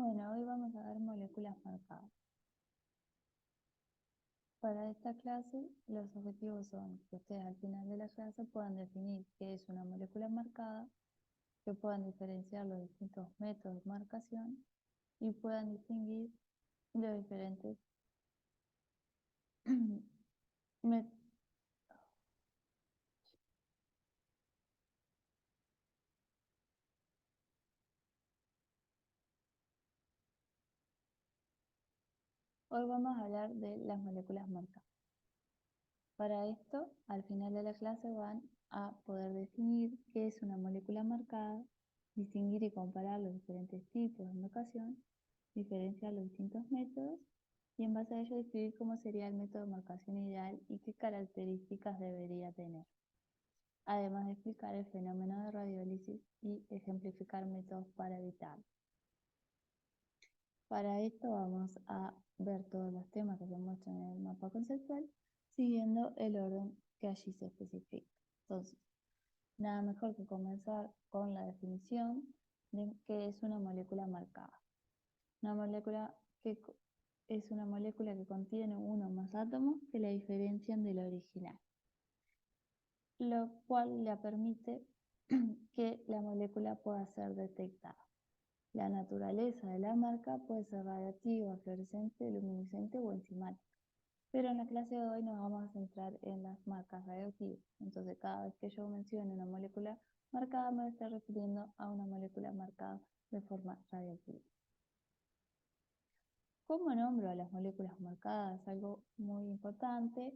Bueno, hoy vamos a ver moléculas marcadas. Para esta clase, los objetivos son que ustedes al final de la clase puedan definir qué es una molécula marcada, que puedan diferenciar los distintos métodos de marcación y puedan distinguir los diferentes métodos. Hoy vamos a hablar de las moléculas marcadas. Para esto, al final de la clase van a poder definir qué es una molécula marcada, distinguir y comparar los diferentes tipos de marcación, diferenciar los distintos métodos y en base a ello describir cómo sería el método de marcación ideal y qué características debería tener. Además de explicar el fenómeno de radiólisis y ejemplificar métodos para evitarlo. Para esto vamos a ver todos los temas que se muestran en el mapa conceptual, siguiendo el orden que allí se especifica. Entonces, nada mejor que comenzar con la definición de qué es una molécula marcada. Una molécula es una molécula que contiene uno o más átomos que la diferencian de la original, lo cual le permite que la molécula pueda ser detectada. La naturaleza de la marca puede ser radiactiva, fluorescente, luminiscente o enzimática. Pero en la clase de hoy nos vamos a centrar en las marcas radioactivas. Entonces, cada vez que yo mencione una molécula marcada, me estoy refiriendo a una molécula marcada de forma radioactiva. ¿Cómo nombro a las moléculas marcadas? Algo muy importante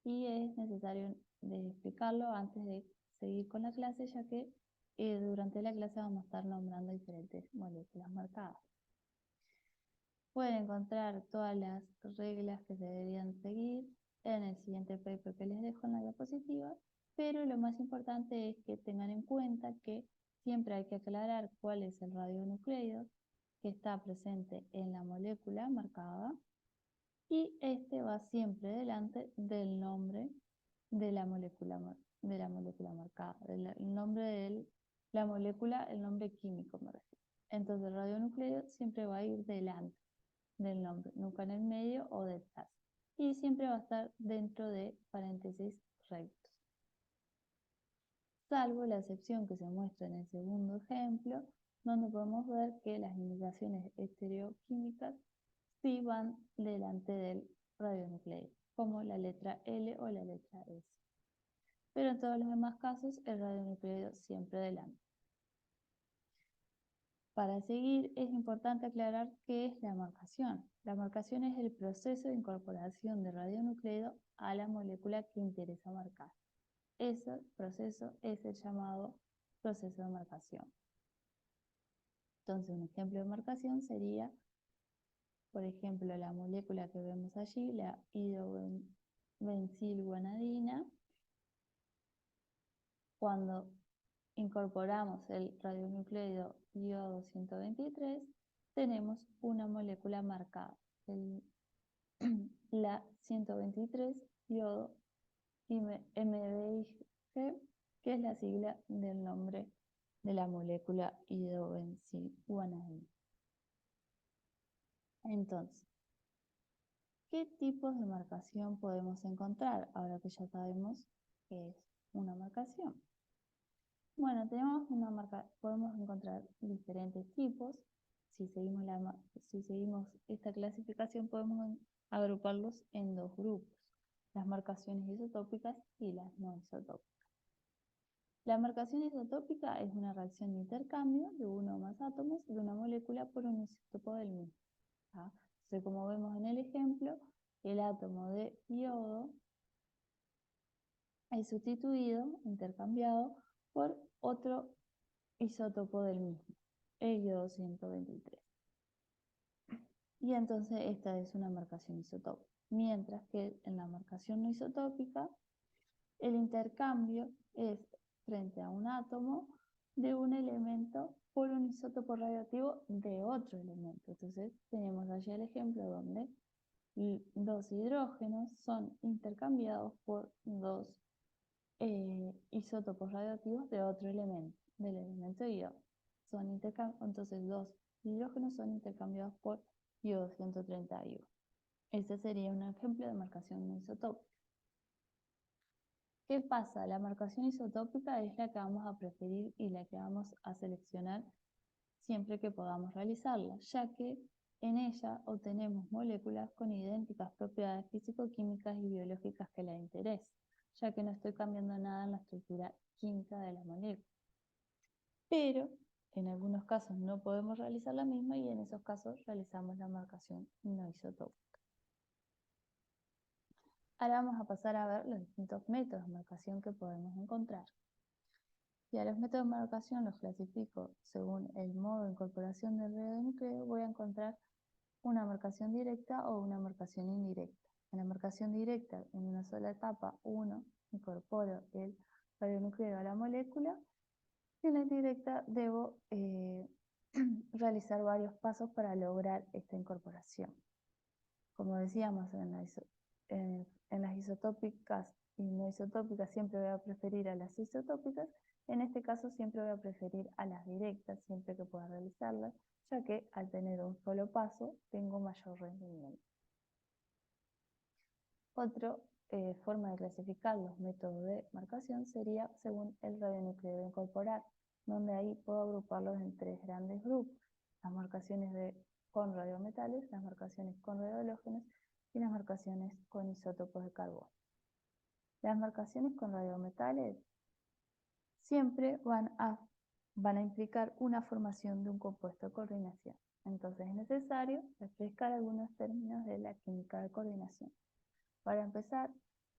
y es necesario explicarlo antes de seguir con la clase, ya que durante la clase vamos a estar nombrando diferentes moléculas marcadas. Pueden encontrar todas las reglas que se deberían seguir en el siguiente paper que les dejo en la diapositiva, pero lo más importante es que tengan en cuenta que siempre hay que aclarar cuál es el radionucleido que está presente en la molécula marcada y este va siempre delante del nombre de la molécula marcada, el nombre de la molécula, el nombre químico me refiero. Entonces el radionucleido siempre va a ir delante del nombre, nunca en el medio o detrás. Y siempre va a estar dentro de paréntesis rectos. Salvo la excepción que se muestra en el segundo ejemplo, donde podemos ver que las indicaciones estereoquímicas sí van delante del radionucleido, como la letra L o la letra S. Pero en todos los demás casos, el radionucleido siempre delante. Para seguir, es importante aclarar qué es la marcación. La marcación es el proceso de incorporación de radionucleido a la molécula que interesa marcar. Ese proceso es el llamado proceso de marcación. Entonces, un ejemplo de marcación sería, por ejemplo, la molécula que vemos allí, la hidrobensilguanadina. Cuando incorporamos el radionucleido iodo 123, tenemos una molécula marcada, la 123 iodo MBIG, que es la sigla del nombre de la molécula hidrobensilguanadina. Entonces, ¿qué tipos de marcación podemos encontrar ahora que ya sabemos qué es una marcación? Bueno, podemos encontrar diferentes tipos. Si seguimos esta clasificación, podemos agruparlos en dos grupos: las marcaciones isotópicas y las no isotópicas. La marcación isotópica es una reacción de intercambio de uno o más átomos de una molécula por un isótopo del mismo. Entonces, como vemos en el ejemplo, el átomo de iodo es sustituido, intercambiado, por otro isótopo del mismo, el iodo 123. Y entonces esta es una marcación isotópica. Mientras que en la marcación no isotópica, el intercambio es frente a un átomo de un elemento por un isótopo radioactivo de otro elemento. Entonces tenemos allí el ejemplo donde dos hidrógenos son intercambiados por dos isótopos radioactivos de otro elemento, del elemento iodo. Entonces dos hidrógenos son intercambiados por iodo 131. Este sería un ejemplo de marcación no isotópica. ¿Qué pasa? La marcación isotópica es la que vamos a preferir y la que vamos a seleccionar siempre que podamos realizarla, ya que en ella obtenemos moléculas con idénticas propiedades físico-químicas y biológicas que la interés, ya que no estoy cambiando nada en la estructura química de la molécula. Pero en algunos casos no podemos realizar la misma y en esos casos realizamos la marcación no isotópica. Ahora vamos a pasar a ver los distintos métodos de marcación que podemos encontrar. Si a los métodos de marcación los clasifico según el modo de incorporación del radionucleo, voy a encontrar una marcación directa o una marcación indirecta. En la marcación directa, en una sola etapa, incorporo el radionucleo a la molécula, y en la indirecta debo realizar varios pasos para lograr esta incorporación. Como decíamos, en las isotópicas y no isotópicas siempre voy a preferir a las isotópicas. En este caso siempre voy a preferir a las directas, siempre que pueda realizarlas, ya que al tener un solo paso tengo mayor rendimiento. Otra forma de clasificar los métodos de marcación sería según el radionucleo de incorporar, donde ahí puedo agruparlos en tres grandes grupos: las marcaciones con radiometales, las marcaciones con radiohalógenos y las marcaciones con isótopos de carbono. Las marcaciones con radiometales siempre van a implicar una formación de un compuesto de coordinación. Entonces es necesario refrescar algunos términos de la química de coordinación. Para empezar,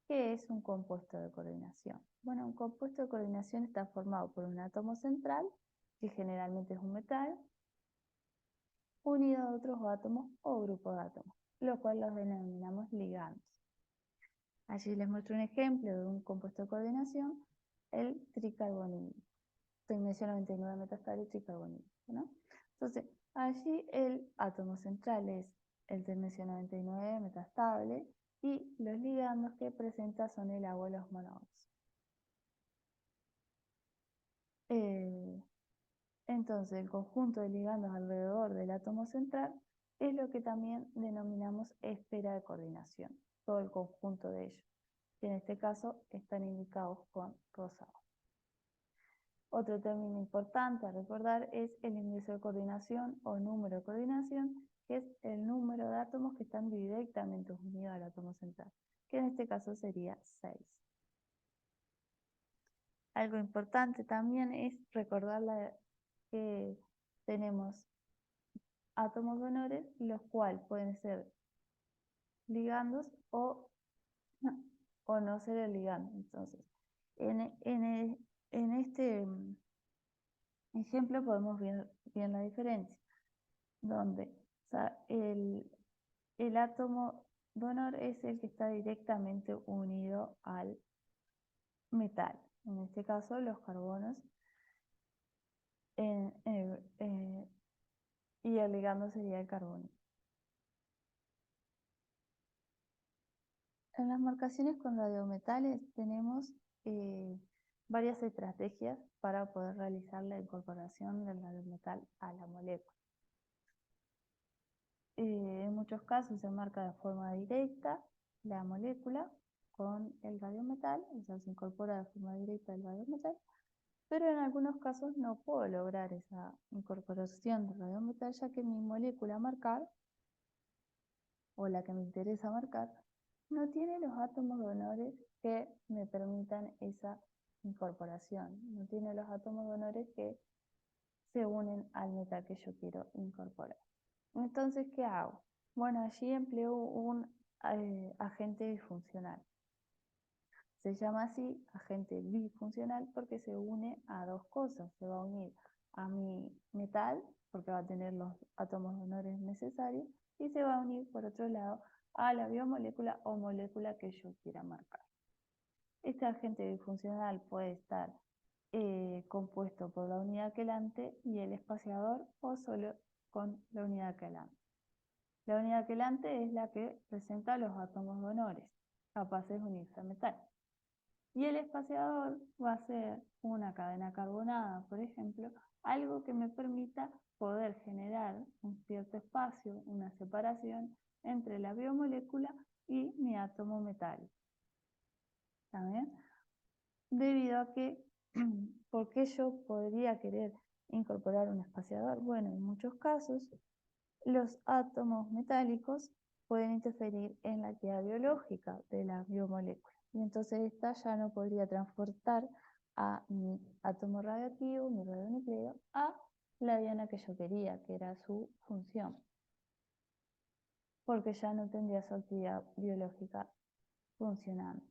¿qué es un compuesto de coordinación? Bueno, un compuesto de coordinación está formado por un átomo central, que generalmente es un metal, unido a otros átomos o grupos de átomos, lo cual los denominamos ligandos. Allí les muestro un ejemplo de un compuesto de coordinación, el tricarbonilo. Tecnecio 99 metastable tricarbonilo, ¿no? Entonces, allí el átomo central es el tecnecio 99 metastable y los ligandos que presenta son el agua y los monómeros. Entonces, el conjunto de ligandos alrededor del átomo central es lo que también denominamos esfera de coordinación, todo el conjunto de ellos, que en este caso están indicados con rosado. Otro término importante a recordar es el índice de coordinación o número de coordinación, que es el número de átomos que están directamente unidos al átomo central, que en este caso sería 6. Algo importante también es recordar que tenemos átomos donores, los cuales pueden ser ligandos o no ser el ligando. Entonces, en este ejemplo podemos ver bien la diferencia, donde o sea, el átomo donor es el que está directamente unido al metal, en este caso los carbonos, y el ligando sería el carbono. En las marcaciones con radiometales tenemos varias estrategias para poder realizar la incorporación del radiometal a la molécula. En muchos casos se marca de forma directa la molécula con el radiometal, o sea, se incorpora de forma directa el radiometal, pero en algunos casos no puedo lograr esa incorporación del radiometal, ya que mi molécula a marcar, o la que me interesa marcar, no tiene los átomos donores que me permitan esa incorporación, no tiene los átomos donores que se unen al metal que yo quiero incorporar. Entonces, ¿qué hago? Bueno, allí empleo un agente bifuncional. Se llama así agente bifuncional porque se une a dos cosas. Se va a unir a mi metal, porque va a tener los átomos donores necesarios, y se va a unir, por otro lado, a la biomolécula o molécula que yo quiera marcar. Este agente bifuncional puede estar compuesto por la unidad quelante y el espaciador, o solo con la unidad quelante. La unidad quelante es la que presenta los átomos donores, capaces de unirse al metal. Y el espaciador va a ser una cadena carbonada, por ejemplo, algo que me permita poder generar un cierto espacio, una separación entre la biomolécula y mi átomo metálico. ¿Está bien? Debido a que, ¿por qué yo podría querer incorporar un espaciador? Bueno, en muchos casos, los átomos metálicos pueden interferir en la actividad biológica de la biomolécula. Y entonces esta ya no podría transportar a mi átomo radioactivo, mi radionucleido, a la diana que yo quería, que era su función, porque ya no tendría su actividad biológica funcionando.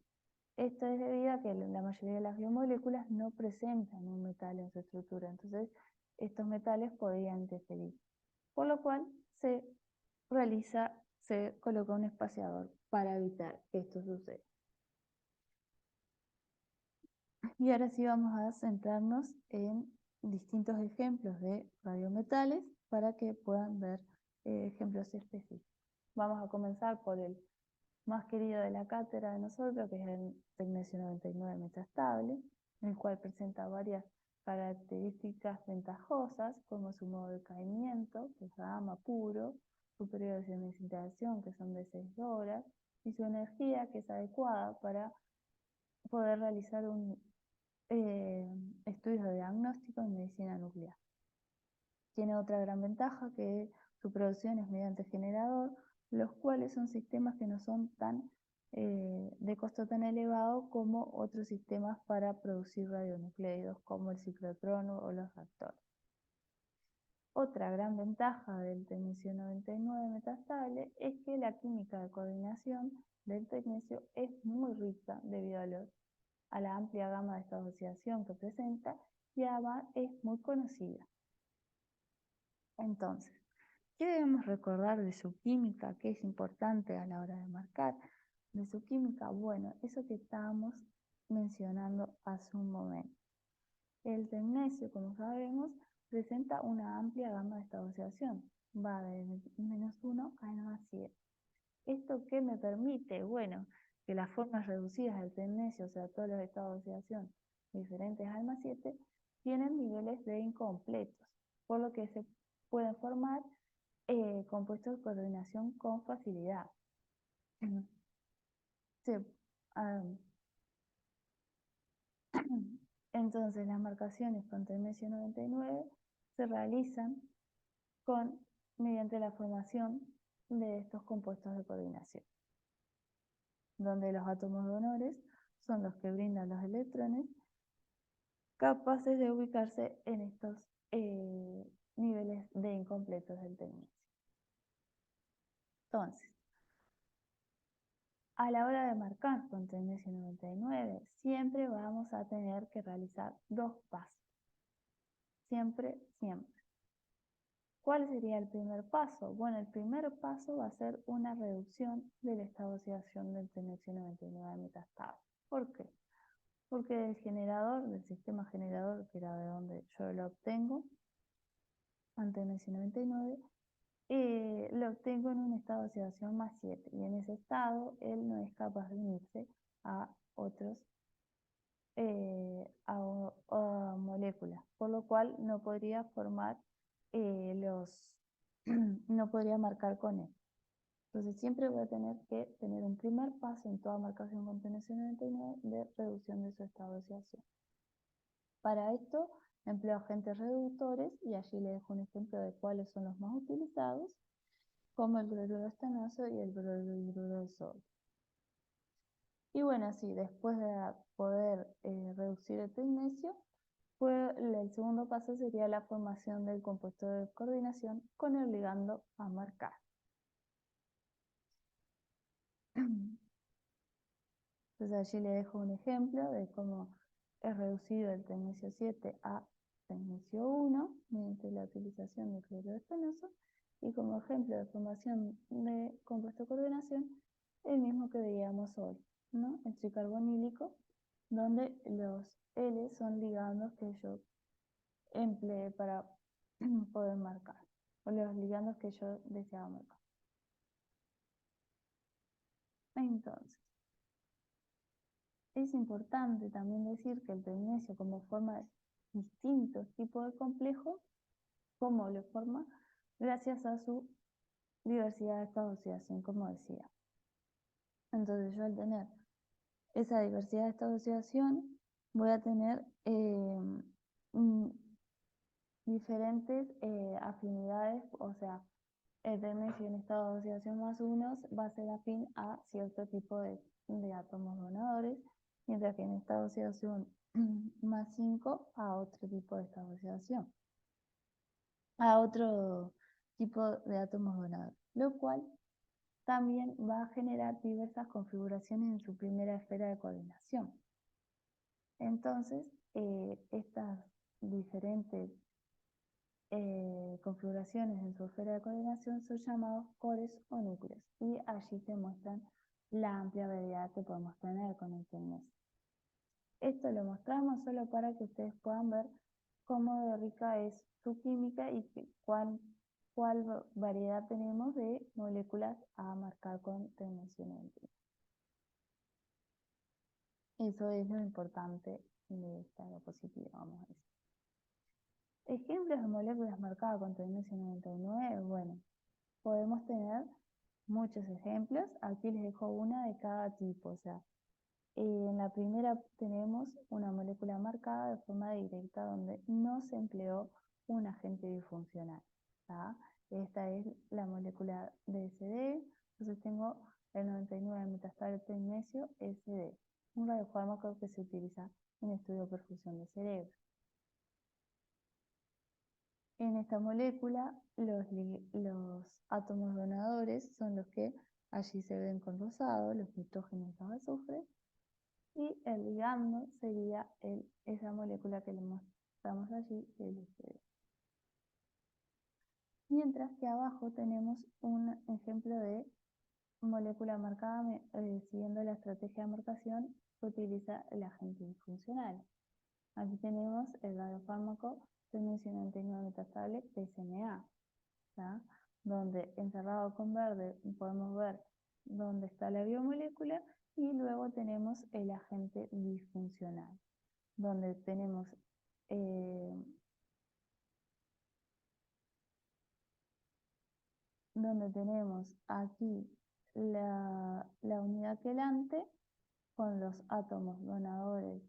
Esto es debido a que la mayoría de las biomoléculas no presentan un metal en su estructura, entonces estos metales podrían interferir, por lo cual se coloca un espaciador para evitar que esto suceda. Y ahora sí vamos a centrarnos en distintos ejemplos de radiometales para que puedan ver ejemplos específicos. Vamos a comenzar por el más querido de la cátedra de nosotros, que es el tecnecio 99 metastable, el cual presenta varias características ventajosas, como su modo de caimiento, que es gamma puro, su periodo de desintegración, que son de 6 horas, y su energía, que es adecuada para poder realizar un estudio de diagnóstico en medicina nuclear. Tiene otra gran ventaja, que su producción es mediante generador, los cuales son sistemas que no son de costo tan elevado como otros sistemas para producir radionucleidos, como el ciclotrón o los reactores. Otra gran ventaja del tecnecio 99 metastable es que la química de coordinación del tecnecio es muy rica debido a la amplia gama de esta asociación que presenta, y además es muy conocida. Entonces, ¿qué debemos recordar de su química? ¿Qué es importante a la hora de marcar? De su química, bueno, eso que estábamos mencionando hace un momento. El tecnecio, como sabemos, presenta una amplia gama de estabilización. Va de -1 a -7. ¿Esto qué me permite? Bueno, que las formas reducidas del tecnecio, o sea, todos los estados de oxidación diferentes al +7, tienen niveles de incompletos, por lo que se pueden formar compuestos de coordinación con facilidad. Se, entonces, las marcaciones con tecnecio 99 se realizan mediante la formación de estos compuestos de coordinación, donde los átomos donores son los que brindan los electrones capaces de ubicarse en estos niveles de incompletos del tecnecio. Entonces, a la hora de marcar con tecnecio 99, siempre vamos a tener que realizar dos pasos. Siempre, siempre. ¿Cuál sería el primer paso? Bueno, el primer paso va a ser una reducción del estado de oxidación del tecnecio 99 metastable. ¿Por qué? Porque del generador, del sistema generador, que era de donde yo lo obtengo, ante tecnecio 99, lo obtengo en un estado de oxidación +7, y en ese estado él no es capaz de unirse a otros a moléculas, por lo cual no podría formar no podría marcar con él. Entonces siempre voy a tener que tener un primer paso en toda marcación con tecnecio 99 de reducción de su estado de oxidación. Para esto empleo agentes reductores, y allí les dejo un ejemplo de cuáles son los más utilizados, como el bromuro estanoso y el bromuro de sodio. Y bueno, así, después de poder reducir el tecnecio, el segundo paso sería la formación del compuesto de coordinación con el ligando a marcar. Entonces allí le dejo un ejemplo de cómo es reducido el tecnecio 7 a tecnecio 1 mediante la utilización de cloruro estanoso, y como ejemplo de formación de compuesto de coordinación, el mismo que veíamos hoy, ¿no? El tricarbonílico, donde los L son ligandos que yo empleé para poder marcar, o los ligandos que yo deseaba marcar. Entonces, es importante también decir que el tecnecio, como forma distintos tipos de complejos, cómo lo forma, gracias a su diversidad de estados de oxidación, como decía. Entonces yo al tener esa diversidad de estados de oxidación, voy a tener diferentes afinidades, o sea, el tecnecio en estado de oxidación más 1 va a ser afín a cierto tipo de átomos donadores, mientras que en estado de oxidación más 5 a otro tipo de estado de oxidación, a otro tipo de átomos donadores, lo cual también va a generar diversas configuraciones en su primera esfera de coordinación. Entonces, estas diferentes configuraciones en su esfera de coordinación son llamados cores o núcleos, y allí se muestran la amplia variedad que podemos tener con el tecnecio. Esto lo mostramos solo para que ustedes puedan ver cómo de rica es su química y cuál variedad tenemos de moléculas a marcar con tecnecio 91. Eso es lo importante de esta diapositiva, vamos a decir. Ejemplos de moléculas marcadas con tecnecio 99, bueno, podemos tener muchos ejemplos. Aquí les dejo una de cada tipo. O sea, en la primera tenemos una molécula marcada de forma directa donde no se empleó un agente disfuncional. ¿tá? Esta es la molécula DSD. Entonces tengo el 99 metastable tecnecio SD, un radiofármaco que se utiliza en estudio de perfusión de cerebro. En esta molécula, los átomos donadores son los que allí se ven con rosado, los nitrógenos y los azufres, y el ligando sería esa molécula que le mostramos allí, el LSD. Mientras que abajo tenemos un ejemplo de molécula marcada siguiendo la estrategia de marcación que utiliza el agente disfuncional. Aquí tenemos el radiofármaco tecnecio 99 metastable PSMA, ¿tá? Donde encerrado con verde podemos ver dónde está la biomolécula y luego tenemos el agente disfuncional, donde tenemos aquí la unidad quelante con los átomos donadores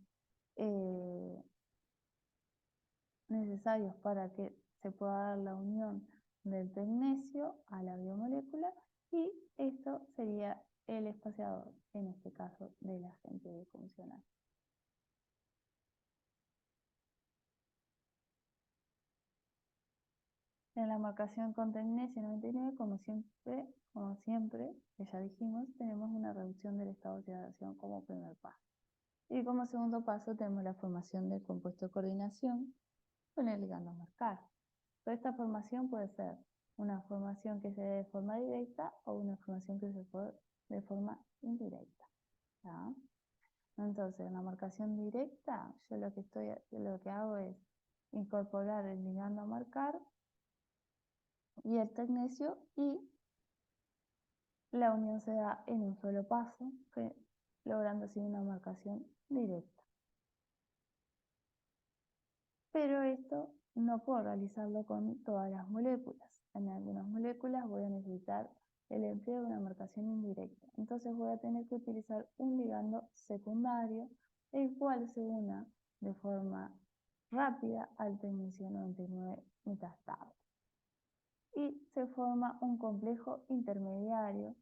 necesarios para que se pueda dar la unión del tecnecio a la biomolécula, y esto sería el espaciador, en este caso del agente disfuncional. En la marcación con tecnecio 99, como siempre, que ya dijimos, tenemos una reducción del estado de oxidación como primer paso. Y como segundo paso tenemos la formación del compuesto de coordinación con el ligando a marcar. Pero esta formación puede ser una formación que se dé de forma directa o una formación que se dé de forma indirecta. ¿tá? Entonces, en la marcación directa, yo lo que hago es incorporar el ligando a marcar y el tecnecio, y la unión se da en un solo paso, logrando así una marcación directa. Pero esto no puedo realizarlo con todas las moléculas. En algunas moléculas voy a necesitar el empleo de una marcación indirecta. Entonces voy a tener que utilizar un ligando secundario, el cual se una de forma rápida al tecnecio 99 metastable. Y se forma un complejo intermediario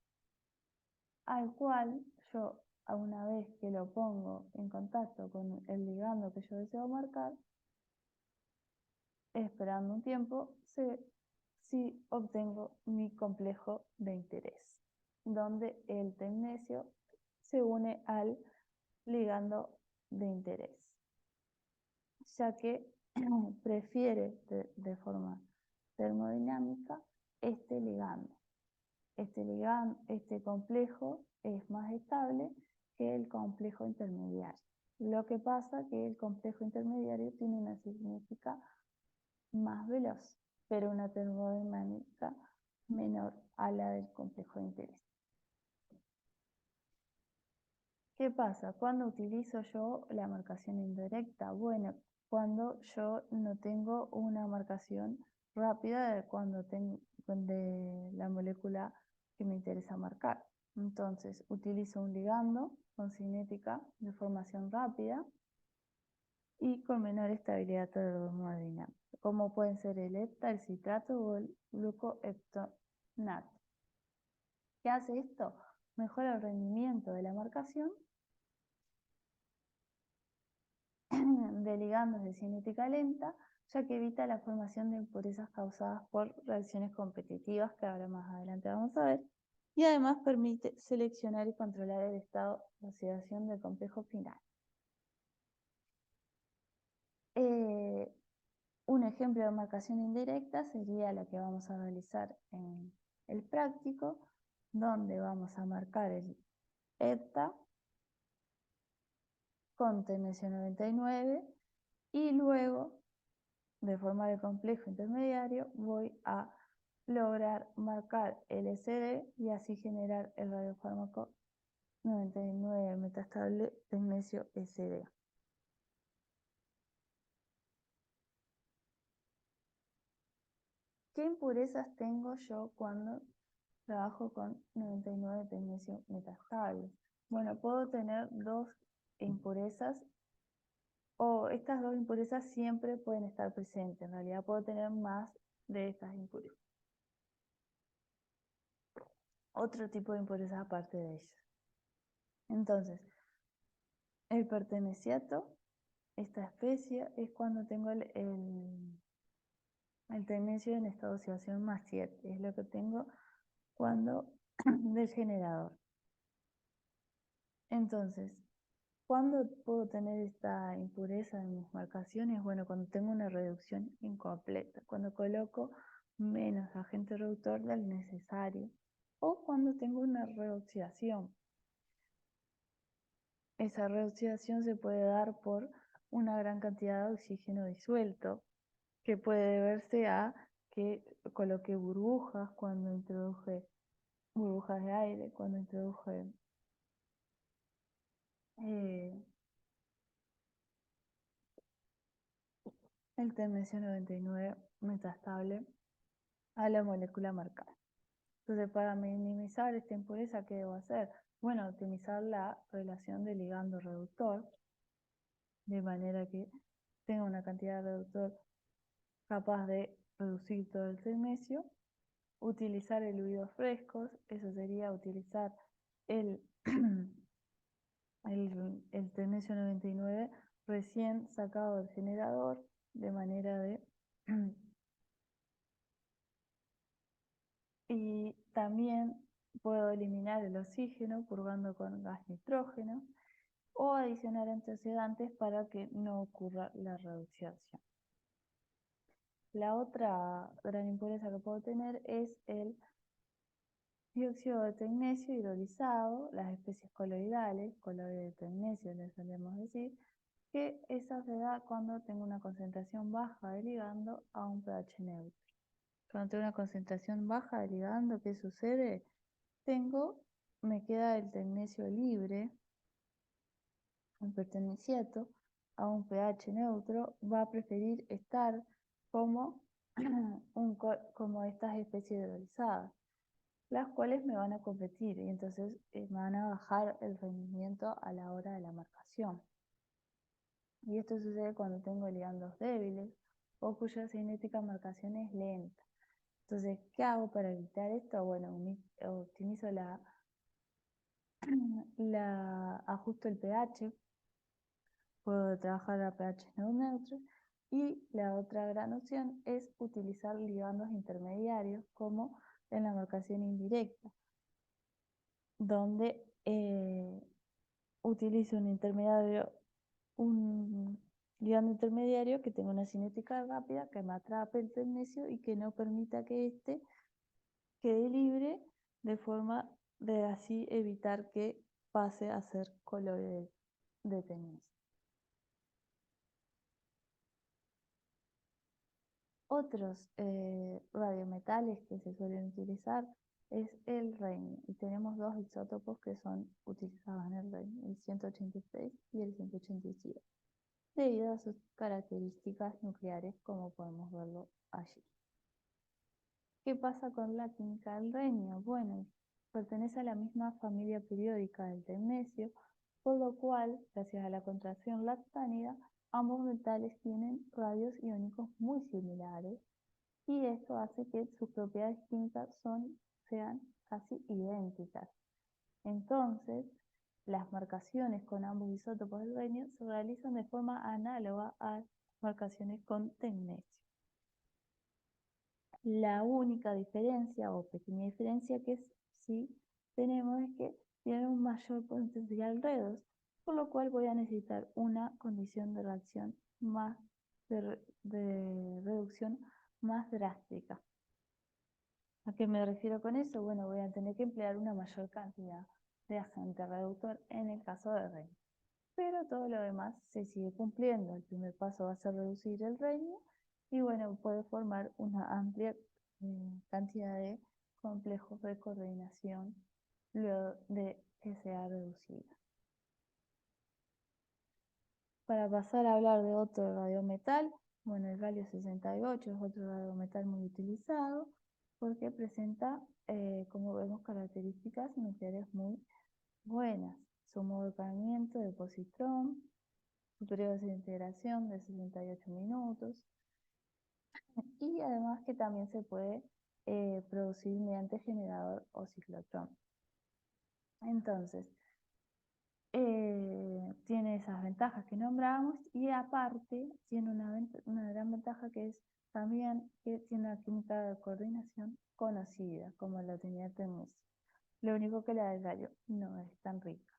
al cual yo, una vez que lo pongo en contacto con el ligando que yo deseo marcar, esperando un tiempo, sí obtengo mi complejo de interés, donde el tecnecio se une al ligando de interés, ya que prefiere de forma termodinámica este ligando. Este complejo es más estable que el complejo intermediario. Lo que pasa es que el complejo intermediario tiene una significancia más veloz, pero una termodinámica menor a la del complejo de interés. ¿Qué pasa? Cuando utilizo yo la marcación indirecta? Bueno, cuando yo no tengo una marcación rápida de la molécula que me interesa marcar. Entonces, utilizo un ligando con cinética de formación rápida y con menor estabilidad termodinámica, como pueden ser el hepta, el citrato o el glucoheptonato. ¿Qué hace esto? Mejora el rendimiento de la marcación de ligandos de cinética lenta, ya que evita la formación de impurezas causadas por reacciones competitivas, que ahora más adelante vamos a ver, y además permite seleccionar y controlar el estado de oxidación del complejo final. Un ejemplo de marcación indirecta sería la que vamos a realizar en el práctico, donde vamos a marcar el hepta con tensio 99 y luego de formar el complejo intermediario voy a lograr marcar el SD y así generar el radiofármaco 99 metastable tecnesio SD. ¿Qué impurezas tengo yo cuando trabajo con 99 tecnesio metastable? Bueno, puedo tener dos impurezas o estas dos impurezas siempre pueden estar presentes. En realidad puedo tener más de estas impurezas. Otro tipo de impurezas aparte de ellas. Entonces, el perteneciato, esta especie, es cuando tengo el tecnesio en estado de oxidación más 7. Es lo que tengo cuando del generador. Entonces, ¿cuándo puedo tener esta impureza en mis marcaciones? Bueno, cuando tengo una reducción incompleta, cuando coloco menos agente reductor del necesario o cuando tengo una reoxidación. Esa reoxidación se puede dar por una gran cantidad de oxígeno disuelto, que puede deberse a que coloqué burbujas cuando introduje burbujas de aire, cuando introduje el tecnesio 99 metastable a la molécula marcada. Entonces, para minimizar esta impureza, ¿qué debo hacer? Bueno, optimizar la relación de ligando-reductor, de manera que tenga una cantidad de reductor capaz de reducir todo el tecnesio. Utilizar eluidos frescos, eso sería utilizar el, el tecnesio 99 recién sacado del generador, de manera de y también puedo eliminar el oxígeno purgando con gas nitrógeno o adicionar antioxidantes para que no ocurra la reoxidación. La otra gran impureza que puedo tener es el dióxido de tecnesio hidrolizado, las especies coloidales, coloide de tecnesio les solemos decir, que esa se da cuando tengo una concentración baja de ligando a un pH neutro. Cuando tengo una concentración baja de ligando, ¿qué sucede? Me queda el tecnesio libre, el perteneciato, a un pH neutro, va a preferir estar como, como estas especies hidrolizadas, las cuales me van a competir y entonces me van a bajar el rendimiento a la hora de la marcación. Y esto sucede cuando tengo ligandos débiles o cuya cinética marcación es lenta. Entonces, ¿qué hago para evitar esto? Bueno, optimizo ajusto el pH, puedo trabajar a pH no neutro, y la otra gran opción es utilizar ligandos intermediarios como en la marcación indirecta, donde utilizo un ligando intermediario que tenga una cinética rápida, que me atrape el tecnesio y que no permita que éste quede libre, de forma de así evitar que pase a ser coloide de tecnesio. Otros radiometales que se suelen utilizar es el rhenio, y tenemos dos isótopos que son utilizados en el rhenio, el 186 y el 187. debido a sus características nucleares, como podemos verlo allí. ¿Qué pasa con la química del renio? Bueno, pertenece a la misma familia periódica del tecnecio, por lo cual, gracias a la contracción lactánida, ambos metales tienen radios iónicos muy similares y esto hace que sus propiedades químicas sean casi idénticas. Entonces, las marcaciones con ambos isótopos del renio se realizan de forma análoga a marcaciones con tecnecio. La única diferencia o pequeña diferencia que sí tenemos es que tiene un mayor potencial redox, por lo cual voy a necesitar una condición de reacción de reducción más drástica. ¿A qué me refiero con eso? Bueno, voy a tener que emplear una mayor cantidad de agente reductor en el caso de renio. Pero todo lo demás se sigue cumpliendo. El primer paso va a ser reducir el renio y bueno, puede formar una amplia cantidad de complejos de coordinación luego de que sea reducida. Para pasar a hablar de otro radiometal, bueno, el galio 68 es otro radiometal muy utilizado porque presenta, como vemos, características nucleares muy buenas. Su modo de calentamiento de positrón, su periodo de desintegración de 68 minutos y además que también se puede producir mediante generador o ciclotrón. Entonces, tiene esas ventajas que nombramos y aparte tiene una gran ventaja que es también que tiene una química de coordinación conocida como la tenía el tecnecio. Lo único que la del galio no es tan rica.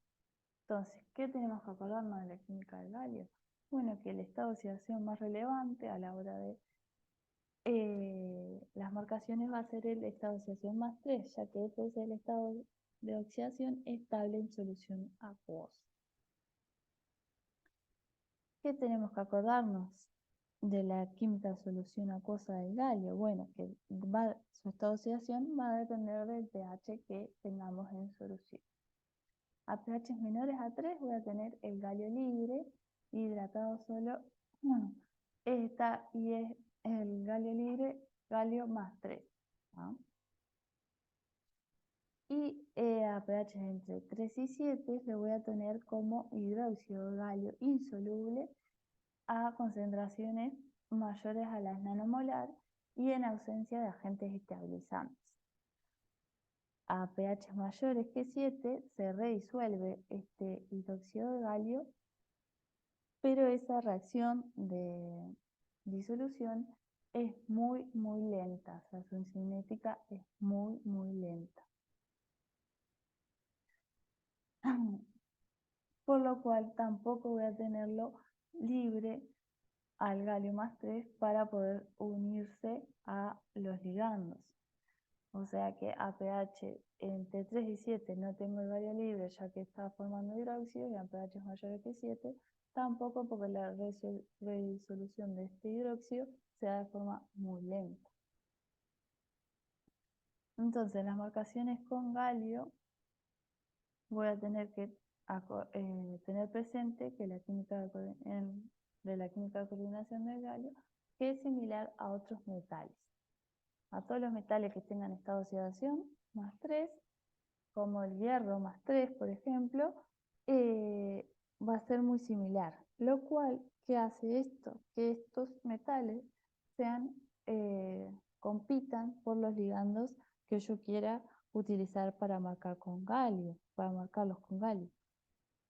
Entonces, ¿qué tenemos que acordarnos de la química del galio? Bueno, que el estado de oxidación más relevante a la hora de las marcaciones va a ser el estado de oxidación más 3, ya que este es el estado de oxidación estable en solución acuosa. ¿Qué tenemos que acordarnos de la química de solución acuosa del galio? Bueno, que su estado de oxidación va a depender del pH que tengamos en solución. A pH menores a 3 voy a tener el galio libre, hidratado solo, y es el galio libre, galio más 3. ¿no? Y a pH entre 3 y 7 lo voy a tener como hidróxido de galio insoluble a concentraciones mayores a las nanomolar y en ausencia de agentes estabilizantes. A pH mayores que 7 se redisuelve este hidróxido de galio, pero esa reacción de disolución es muy lenta, o sea, su cinética es muy lenta. Por lo cual tampoco voy a tenerlo libre al galio más 3 para poder unirse a los ligandos. O sea que a pH entre 3 y 7 no tengo el galio libre ya que está formando hidróxido y a pH mayores que 7 tampoco porque la redisolución de este hidróxido se da de forma muy lenta. Entonces las marcaciones con galio voy a tener que tener presente que la química de la química de coordinación del galio que es similar a otros metales. A todos los metales que tengan estado de oxidación más 3, como el hierro más 3, por ejemplo, va a ser muy similar. Lo cual, ¿qué hace esto? Que estos metales compitan por los ligandos que yo quiera utilizar para marcar con galio, para marcarlos con galio.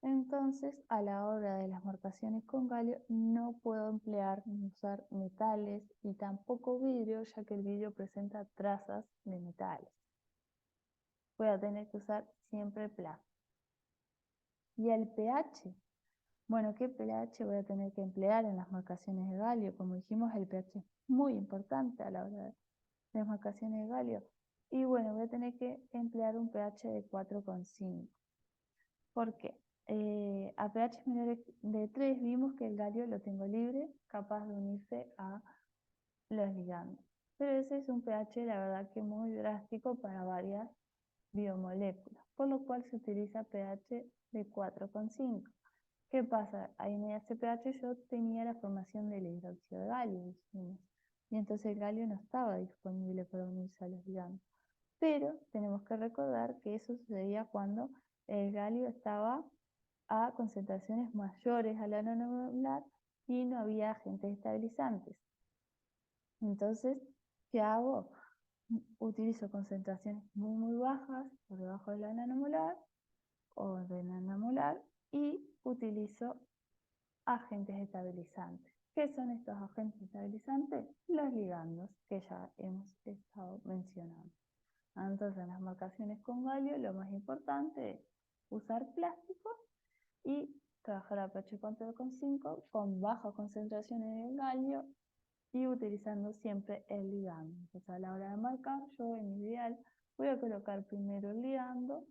Entonces, a la hora de las marcaciones con galio, no puedo emplear ni usar metales y tampoco vidrio, ya que el vidrio presenta trazas de metales. Voy a tener que usar siempre plasma. ¿Y el pH? Bueno, ¿qué pH voy a tener que emplear en las marcaciones de galio? Como dijimos, el pH es muy importante a la hora de las marcaciones de galio. Y bueno, voy a tener que emplear un pH de 4,5. ¿Por qué? A pH menores de 3 vimos que el galio lo tengo libre, capaz de unirse a los ligandos. Pero ese es un pH, la verdad, que muy drástico para varias biomoléculas, por lo cual se utiliza pH de 4,5. ¿Qué pasa? Ahí en el CPH yo tenía la formación del hidróxido de galio, dijimos, y entonces el galio no estaba disponible para unirse a los ligandos. Pero tenemos que recordar que eso sucedía cuando el galio estaba a concentraciones mayores a la nanomolar y no había agentes estabilizantes. Entonces, ¿qué hago? Utilizo concentraciones muy bajas por debajo de la nanomolar o de nanomolar y utilizo agentes estabilizantes. ¿Qué son estos agentes estabilizantes? Los ligandos que ya hemos estado mencionando. Entonces, en las marcaciones con galio, lo más importante es usar plásticos y trabajar a pH 4,5 con baja concentración en el galio y utilizando siempre el ligando. Entonces, a la hora de marcar, yo en ideal voy a colocar primero el ligando,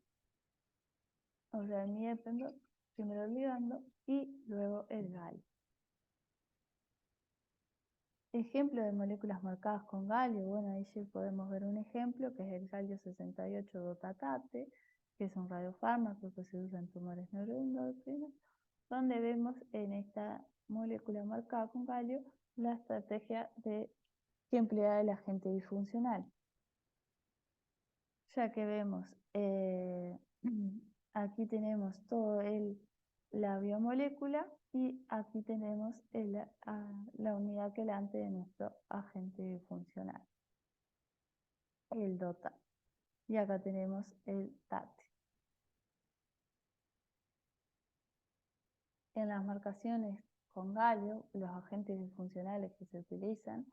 o sea, en mi dependo, primero el ligando y luego el galio. Ejemplo de moléculas marcadas con galio, bueno, ahí sí podemos ver un ejemplo que es el galio 68 dotatate, que es un radiofármaco que se usa en tumores neuroendocrinos, donde vemos en esta molécula marcada con galio la estrategia que emplea el agente disfuncional. Ya que vemos, aquí tenemos todo la biomolécula y aquí tenemos la unidad quelante de nuestro agente funcional, el DOTA. Y acá tenemos el TAT. En las marcaciones con galio, los agentes disfuncionales que se utilizan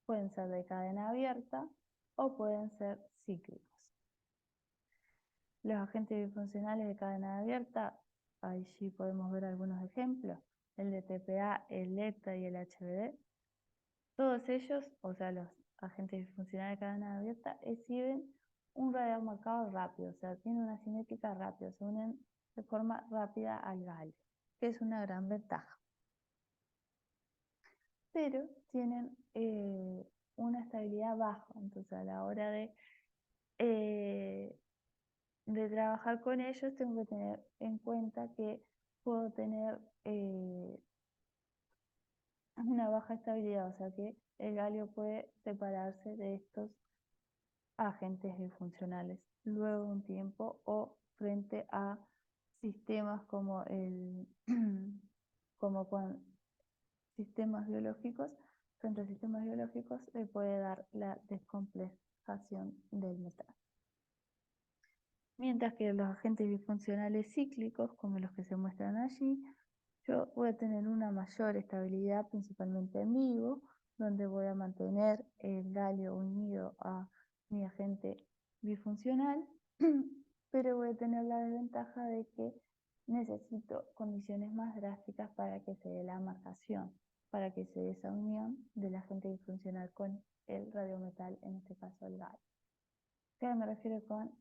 pueden ser de cadena abierta o pueden ser cíclicos. Los agentes disfuncionales de cadena abierta, ahí sí podemos ver algunos ejemplos, el de TPA, el LEPTA y el HBD. Todos ellos, o sea, los agentes disfuncionales de cadena abierta, exhiben un radiomarcador rápido, o sea, tienen una cinética rápida, se unen de forma rápida al galio, que es una gran ventaja. Pero tienen una estabilidad baja, entonces a la hora de trabajar con ellos tengo que tener en cuenta que puedo tener una baja estabilidad, o sea que el galio puede separarse de estos agentes disfuncionales luego de un tiempo o frente a sistemas como con sistemas biológicos, frente a sistemas biológicos le puede dar la descomplejación del metal. Mientras que los agentes disfuncionales cíclicos, como los que se muestran allí, yo voy a tener una mayor estabilidad principalmente en vivo, donde voy a mantener el galio unido a mi agente bifuncional, pero voy a tener la desventaja de que necesito condiciones más drásticas para que se dé la marcación, para que se dé esa unión del agente disfuncional con el radiometal, en este caso el galio. ¿Qué me refiero con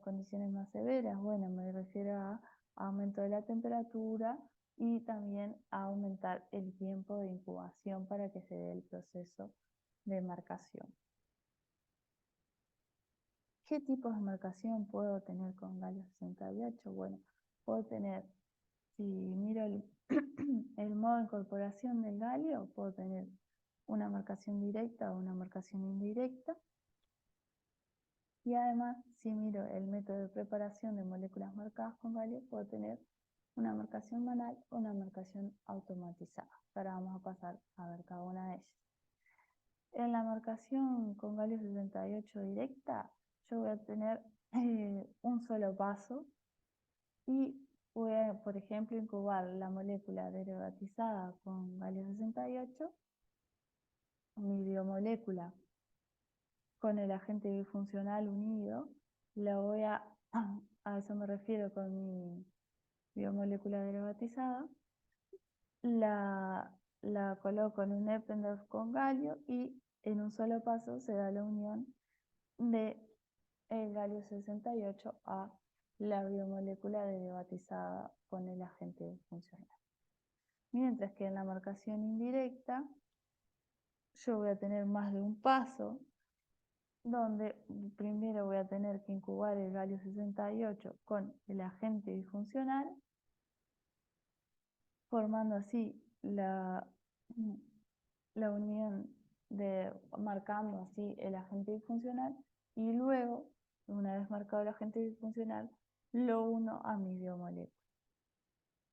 condiciones más severas? Bueno, me refiero a aumento de la temperatura y también a aumentar el tiempo de incubación para que se dé el proceso de marcación. ¿Qué tipos de marcación puedo tener con galio 68? Bueno, puedo tener, si miro el modo de incorporación del galio, puedo tener una marcación directa o una marcación indirecta. Y además, si miro el método de preparación de moléculas marcadas con galio, puedo tener una marcación manual o una marcación automatizada. Ahora vamos a pasar a ver cada una de ellas. En la marcación con galio 68 directa, yo voy a tener un solo paso y voy a, por ejemplo, incubar la molécula derivatizada con galio 68, mi biomolécula con el agente bifuncional unido, la voy a eso me refiero con mi biomolécula derivatizada, la coloco en un Eppendorf con galio y en un solo paso se da la unión de el galio 68 a la biomolécula derivatizada con el agente funcional. Mientras que en la marcación indirecta yo voy a tener más de un paso donde primero voy a tener que incubar el galio 68 con el agente disfuncional formando así la unión marcando así el agente disfuncional y luego, una vez marcado el agente disfuncional, lo uno a mi biomolécula.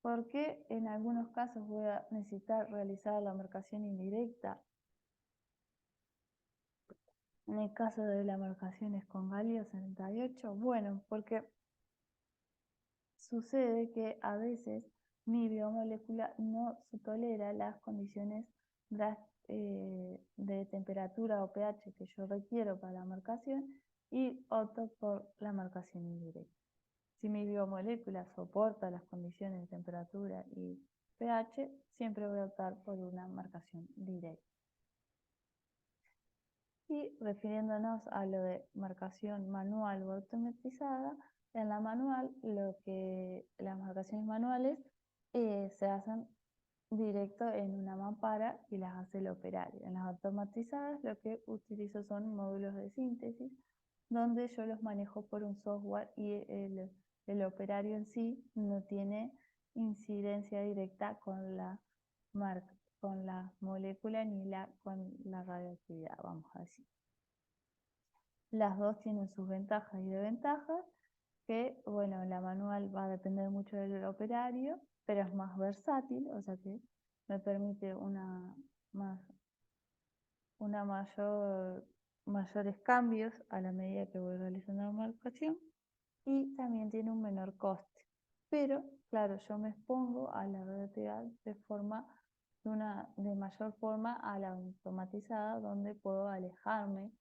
¿Por qué en algunos casos voy a necesitar realizar la marcación indirecta? En el caso de las marcaciones con galio 68, bueno, porque sucede que a veces mi biomolécula no tolera las condiciones de temperatura o pH que yo requiero para la marcación y opto por la marcación indirecta. Si mi biomolécula soporta las condiciones de temperatura y pH, siempre voy a optar por una marcación directa. Y refiriéndonos a lo de marcación manual o automatizada, en la manual, las marcaciones manuales se hacen directo en una mampara y las hace el operario. En las automatizadas lo que utilizo son módulos de síntesis, donde yo los manejo por un software y el operario en sí no tiene incidencia directa con la con la molécula ni con la radioactividad, vamos a decir. Las dos tienen sus ventajas y desventajas, que, bueno, la manual va a depender mucho del operario, pero es más versátil, o sea que me permite mayores cambios a la medida que voy realizando la marcación y también tiene un menor coste. Pero, claro, yo me expongo a la radioactividad de mayor forma a la automatizada, donde puedo alejarme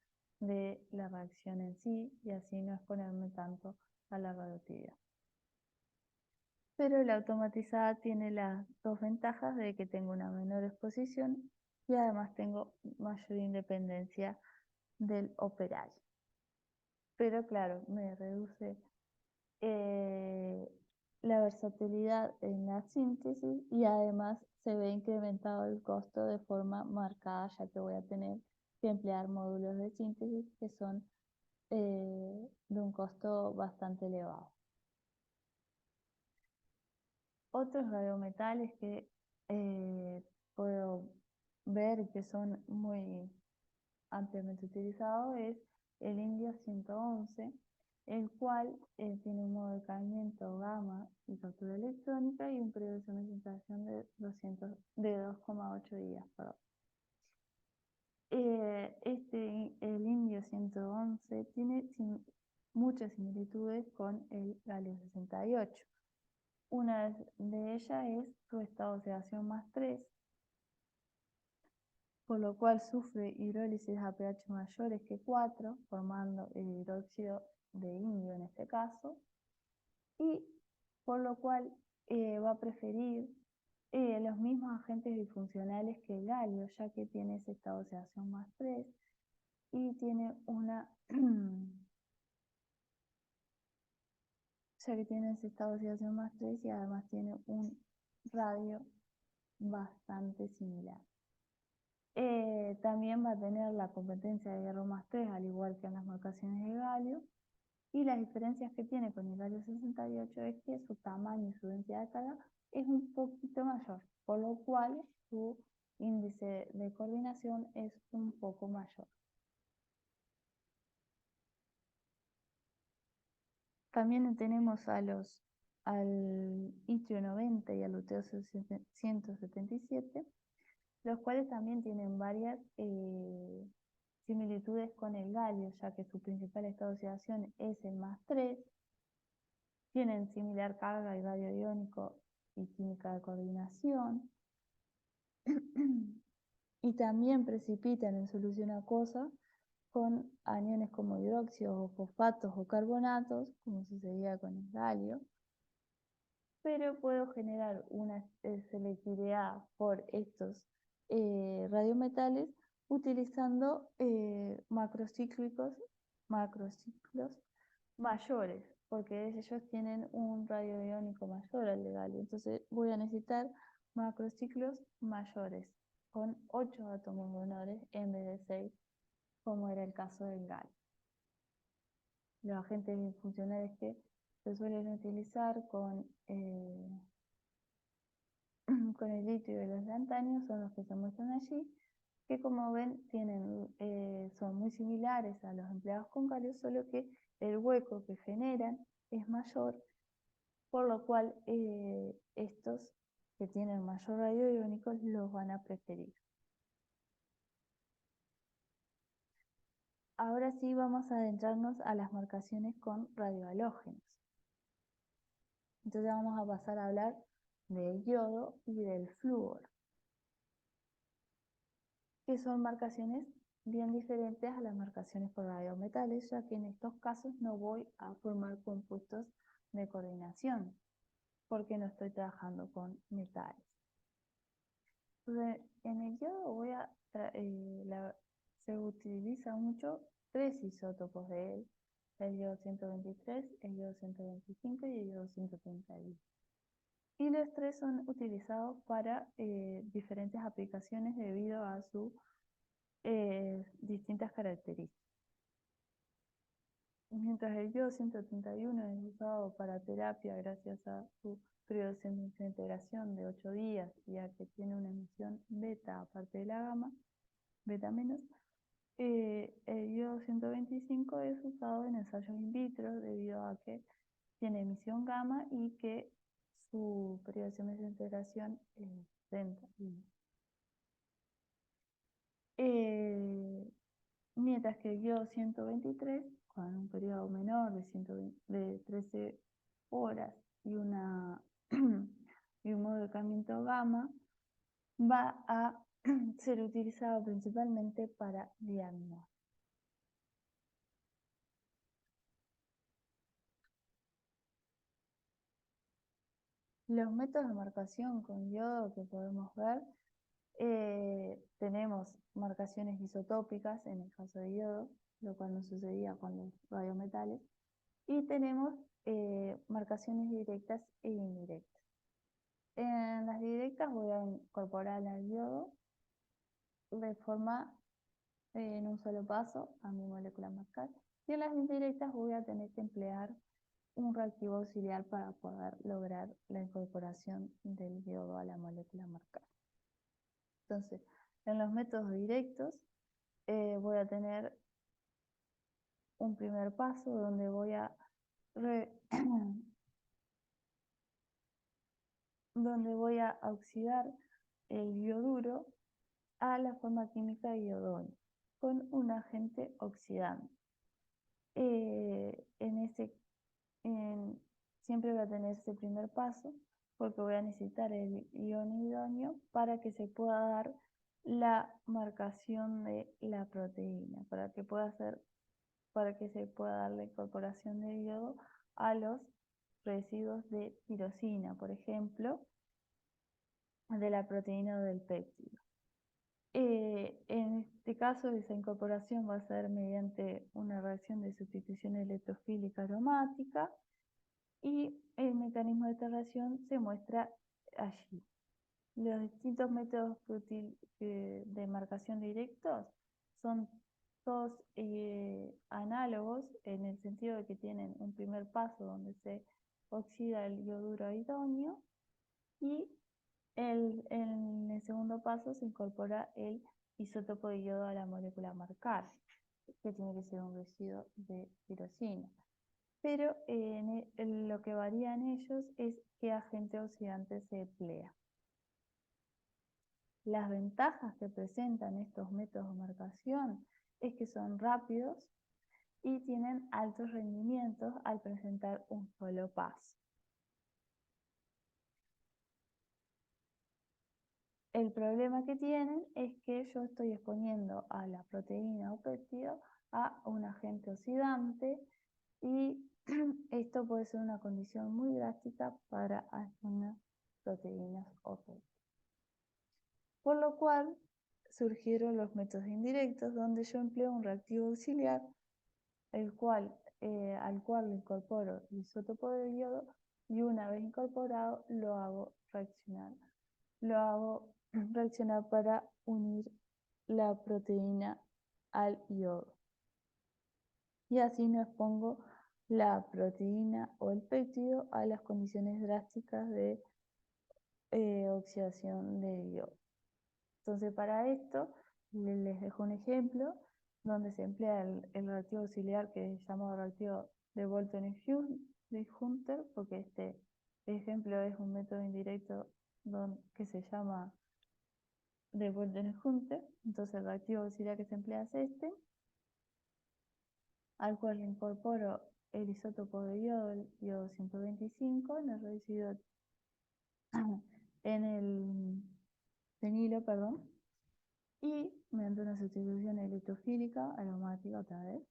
de la reacción en sí y así no exponerme tanto a la radioactividad. Pero la automatizada tiene las dos ventajas de que tengo una menor exposición y además tengo mayor independencia del operario. Pero claro, me reduce la versatilidad en la síntesis y además se ve incrementado el costo de forma marcada, ya que voy a tener que emplear módulos de síntesis que son de un costo bastante elevado. Otros radiometales que puedo ver que son muy ampliamente utilizados es el indio 111, el cual tiene un modo de caimiento gamma y captura electrónica y un periodo de somatización de 2,8 días. Perdón. El indio 111 tiene muchas similitudes con el galio 68. Una de ellas es su estado de oxidación +3, por lo cual sufre hidrólisis a pH mayores que 4, formando el hidróxido de indio en este caso, y por lo cual va a preferir los mismos agentes disfuncionales que el galio, ya que tiene ese estado de oxidación +3 y tiene ese estado de oxidación +3 y además tiene un radio bastante similar. También va a tener la competencia de hierro +3, al igual que en las marcaciones de galio. Y las diferencias que tiene con el galio 68 es que su tamaño y su densidad de carga es un poquito mayor, por lo cual su índice de coordinación es un poco mayor. También tenemos al itrio 90 y al luteo 177, los cuales también tienen varias similitudes con el galio, ya que su principal estado de oxidación es el +3, tienen similar carga y radio iónico y química de coordinación, y también precipitan en solución acuosa con aniones como hidróxidos o fosfatos o carbonatos, como sucedía con el galio, pero puedo generar una selectividad por estos radiometales utilizando macrociclos mayores, porque ellos tienen un radio iónico mayor al de galio. Entonces voy a necesitar macrociclos mayores, con 8 átomos menores en vez de 6, como era el caso del galio. Los agentes disfuncionales que se suelen utilizar con el litio y los lantáneos son los que se muestran allí, que como ven son muy similares a los empleados con galio, solo que el hueco que generan es mayor, por lo cual estos que tienen mayor radio iónico los van a preferir. Ahora sí vamos a adentrarnos a las marcaciones con radiohalógenos. Entonces vamos a pasar a hablar del yodo y del flúor, que son marcaciones bien diferentes a las marcaciones por radiometales, ya que en estos casos no voy a formar compuestos de coordinación, porque no estoy trabajando con metales. Entonces, en el yodo se utiliza mucho 3 isótopos de él, el yodo 123, el yodo 125 y el yodo 131. Y los 3 son utilizados para diferentes aplicaciones debido a sus distintas características. Mientras el yodo 131 es usado para terapia gracias a su periodo de desintegración de 8 días y a que tiene una emisión beta aparte de la gamma, beta menos, el yodo 125 es usado en ensayos in vitro debido a que tiene emisión gamma y que su periodo de desintegración es lenta. Mientras que el yodo 123, con un periodo menor de 13 horas y, y un modo de calentamiento gamma, va a ser utilizado principalmente para diagnóstico. Los métodos de marcación con yodo que podemos ver, tenemos marcaciones isotópicas en el caso de yodo, lo cual no sucedía con los radiometales, y tenemos marcaciones directas e indirectas. En las directas voy a incorporar al yodo de forma en un solo paso a mi molécula marcar, y en las indirectas voy a tener que emplear un reactivo auxiliar para poder lograr la incorporación del yodo a la molécula marcar. Entonces, en los métodos directos voy a tener un primer paso donde voy a donde voy a oxidar el ioduro a la forma química de iodono con un agente oxidante. Siempre voy a tener ese primer paso porque voy a necesitar el ion idóneo para que se pueda dar la marcación de la proteína, para que se pueda dar la incorporación de yodo a los residuos de tirosina, por ejemplo, de la proteína o del péptido. En este caso, esa incorporación va a ser mediante una reacción de sustitución electrofílica aromática y el mecanismo de esta reacción se muestra allí. Los distintos métodos de marcación directos son todos análogos en el sentido de que tienen un primer paso donde se oxida el ioduro idóneo y en el segundo paso se incorpora el isótopo de yodo a la molécula a marcar, que tiene que ser un residuo de tirosina. Pero lo que varía en ellos es qué agente oxidante se emplea. Las ventajas que presentan estos métodos de marcación es que son rápidos y tienen altos rendimientos al presentar un solo paso. El problema que tienen es que yo estoy exponiendo a la proteína o péptido a un agente oxidante y esto puede ser una condición muy drástica para algunas proteínas o péptidos. Por lo cual surgieron los métodos indirectos donde yo empleo un reactivo auxiliar al cual le incorporo el isótopo de yodo y una vez incorporado lo hago reaccionar para unir la proteína al yodo. Y así no expongo la proteína o el péptido a las condiciones drásticas de oxidación de yodo. Entonces, para esto, les dejo un ejemplo donde se emplea el reactivo auxiliar que es llamado reactivo de Bolton y Hunter, porque este ejemplo es un método indirecto que se llama de Bolton y Hunter. Entonces, el reactivo auxiliar que se emplea es este, al cual le incorporo el isótopo de yodo, el yodo 125, en el residuo, en el vinilo, perdón, y mediante una sustitución electrofílica aromática otra vez.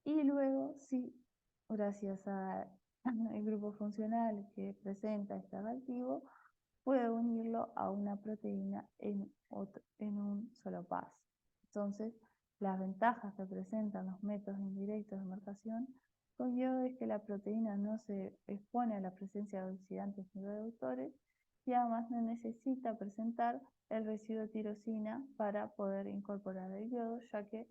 Y luego, sí, gracias al grupo funcional que presenta este reactivo, puedo unirlo a una proteína en un solo paso. Entonces, las ventajas que presentan los métodos indirectos de marcación con yodo es que la proteína no se expone a la presencia de oxidantes ni reductores y además no necesita presentar el residuo de tirosina para poder incorporar el yodo, ya que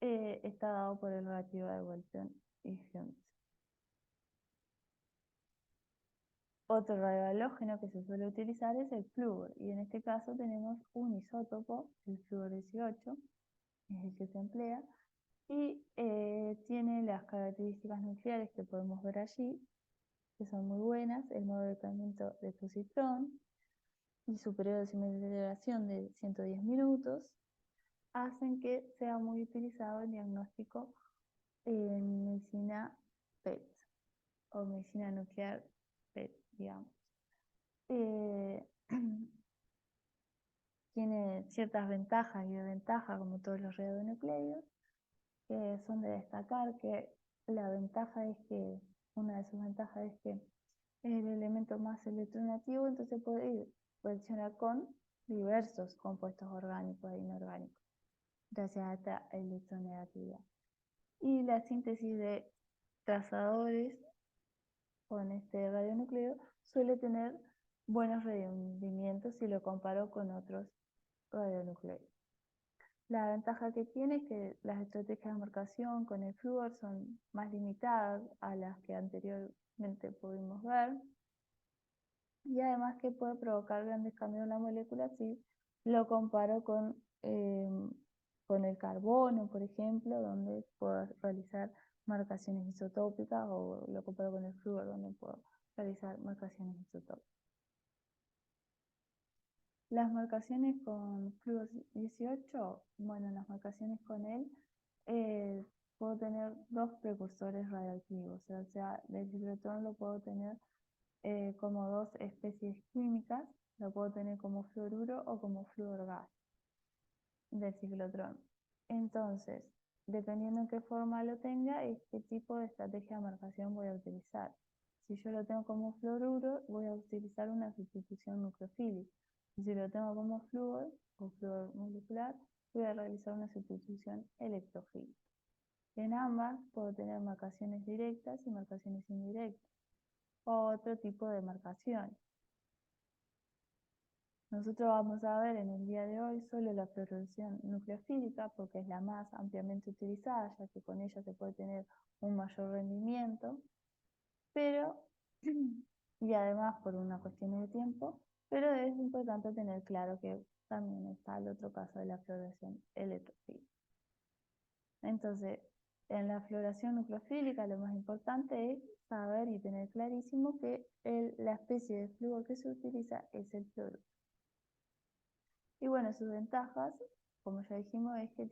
está dado por el reactivo de Bolton y Hunt. Otro radiohalógeno que se suele utilizar es el flúor, y en este caso tenemos un isótopo, el flúor 18, es el que se emplea, y tiene las características nucleares que podemos ver allí, que son muy buenas: el modo de calentamiento de positrón y su periodo de semiceleración de 110 minutos, hacen que sea muy utilizado en diagnóstico en medicina PET o medicina nuclear PET, digamos. Tiene ciertas ventajas y desventajas como todos los radionucleidos, que son de destacar que una de sus ventajas es que es el elemento más electronegativo, entonces puede reaccionar con diversos compuestos orgánicos e inorgánicos, gracias a esta electronegatividad. Y la síntesis de trazadores con este radionucleido suele tener buenos rendimientos si lo comparo con otros radionucleidos. La ventaja que tiene es que las estrategias de marcación con el flúor son más limitadas a las que anteriormente pudimos ver, y además que puede provocar grandes cambios en la molécula si lo comparo con el carbono, por ejemplo, donde puedo realizar marcaciones isotópicas, o lo comparo con el flúor, donde puedo realizar marcaciones isotópicas. Las marcaciones con flúor 18, bueno, las marcaciones con él, puedo tener dos precursores radioactivos, o sea, del ciclotrón lo puedo tener como dos especies químicas, lo puedo tener como fluoruro o como flúor gas del ciclotrón. Entonces, dependiendo en qué forma lo tenga, es qué tipo de estrategia de marcación voy a utilizar. Si yo lo tengo como fluoruro, voy a utilizar una sustitución nucleofílica. Y si lo tengo como flúor o flúor molecular, voy a realizar una sustitución electrofílica. En ambas puedo tener marcaciones directas y marcaciones indirectas, o otro tipo de marcación. Nosotros vamos a ver en el día de hoy solo la fluorescencia nucleofílica, porque es la más ampliamente utilizada, ya que con ella se puede tener un mayor rendimiento, pero, y además por una cuestión de tiempo, pero es importante tener claro que también está el otro caso de la fluorescencia electrofílica. Entonces, en la fluoración nucleofílica lo más importante es saber y tener clarísimo que la especie de flúor que se utiliza es el fluoruro. Y bueno, sus ventajas, como ya dijimos, es que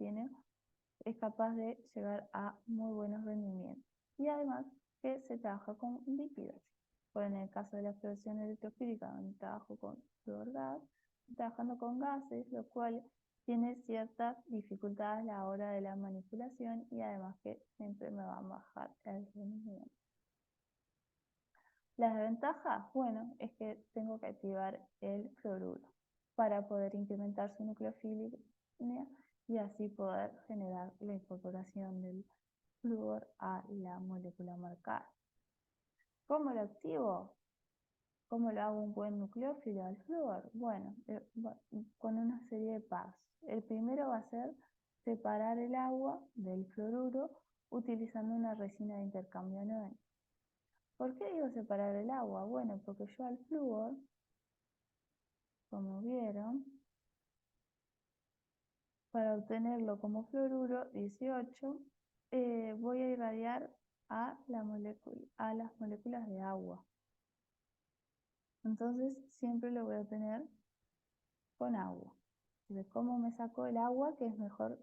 es capaz de llegar a muy buenos rendimientos. Y además que se trabaja con lípidos. Por en el caso de la fluoración electrofílica, donde trabajo con flúor gas, trabajando con gases, lo cual tiene ciertas dificultades a la hora de la manipulación, y además que siempre me va a bajar el rendimiento. Las desventajas, bueno, es que tengo que activar el fluoruro para poder incrementar su nucleofilia y así poder generar la incorporación del flúor a la molécula marcada. ¿Cómo lo activo? ¿Cómo lo hago un buen nucleófilo al flúor? Bueno, con una serie de pasos. El primero va a ser separar el agua del fluoruro utilizando una resina de intercambio aniónico. ¿Por qué digo separar el agua? Bueno, porque yo al flúor como vieron, para obtenerlo como fluoruro 18, voy a irradiar a las moléculas de agua. Entonces siempre lo voy a obtener con agua. Entonces, ¿cómo me saco el agua, que es mejor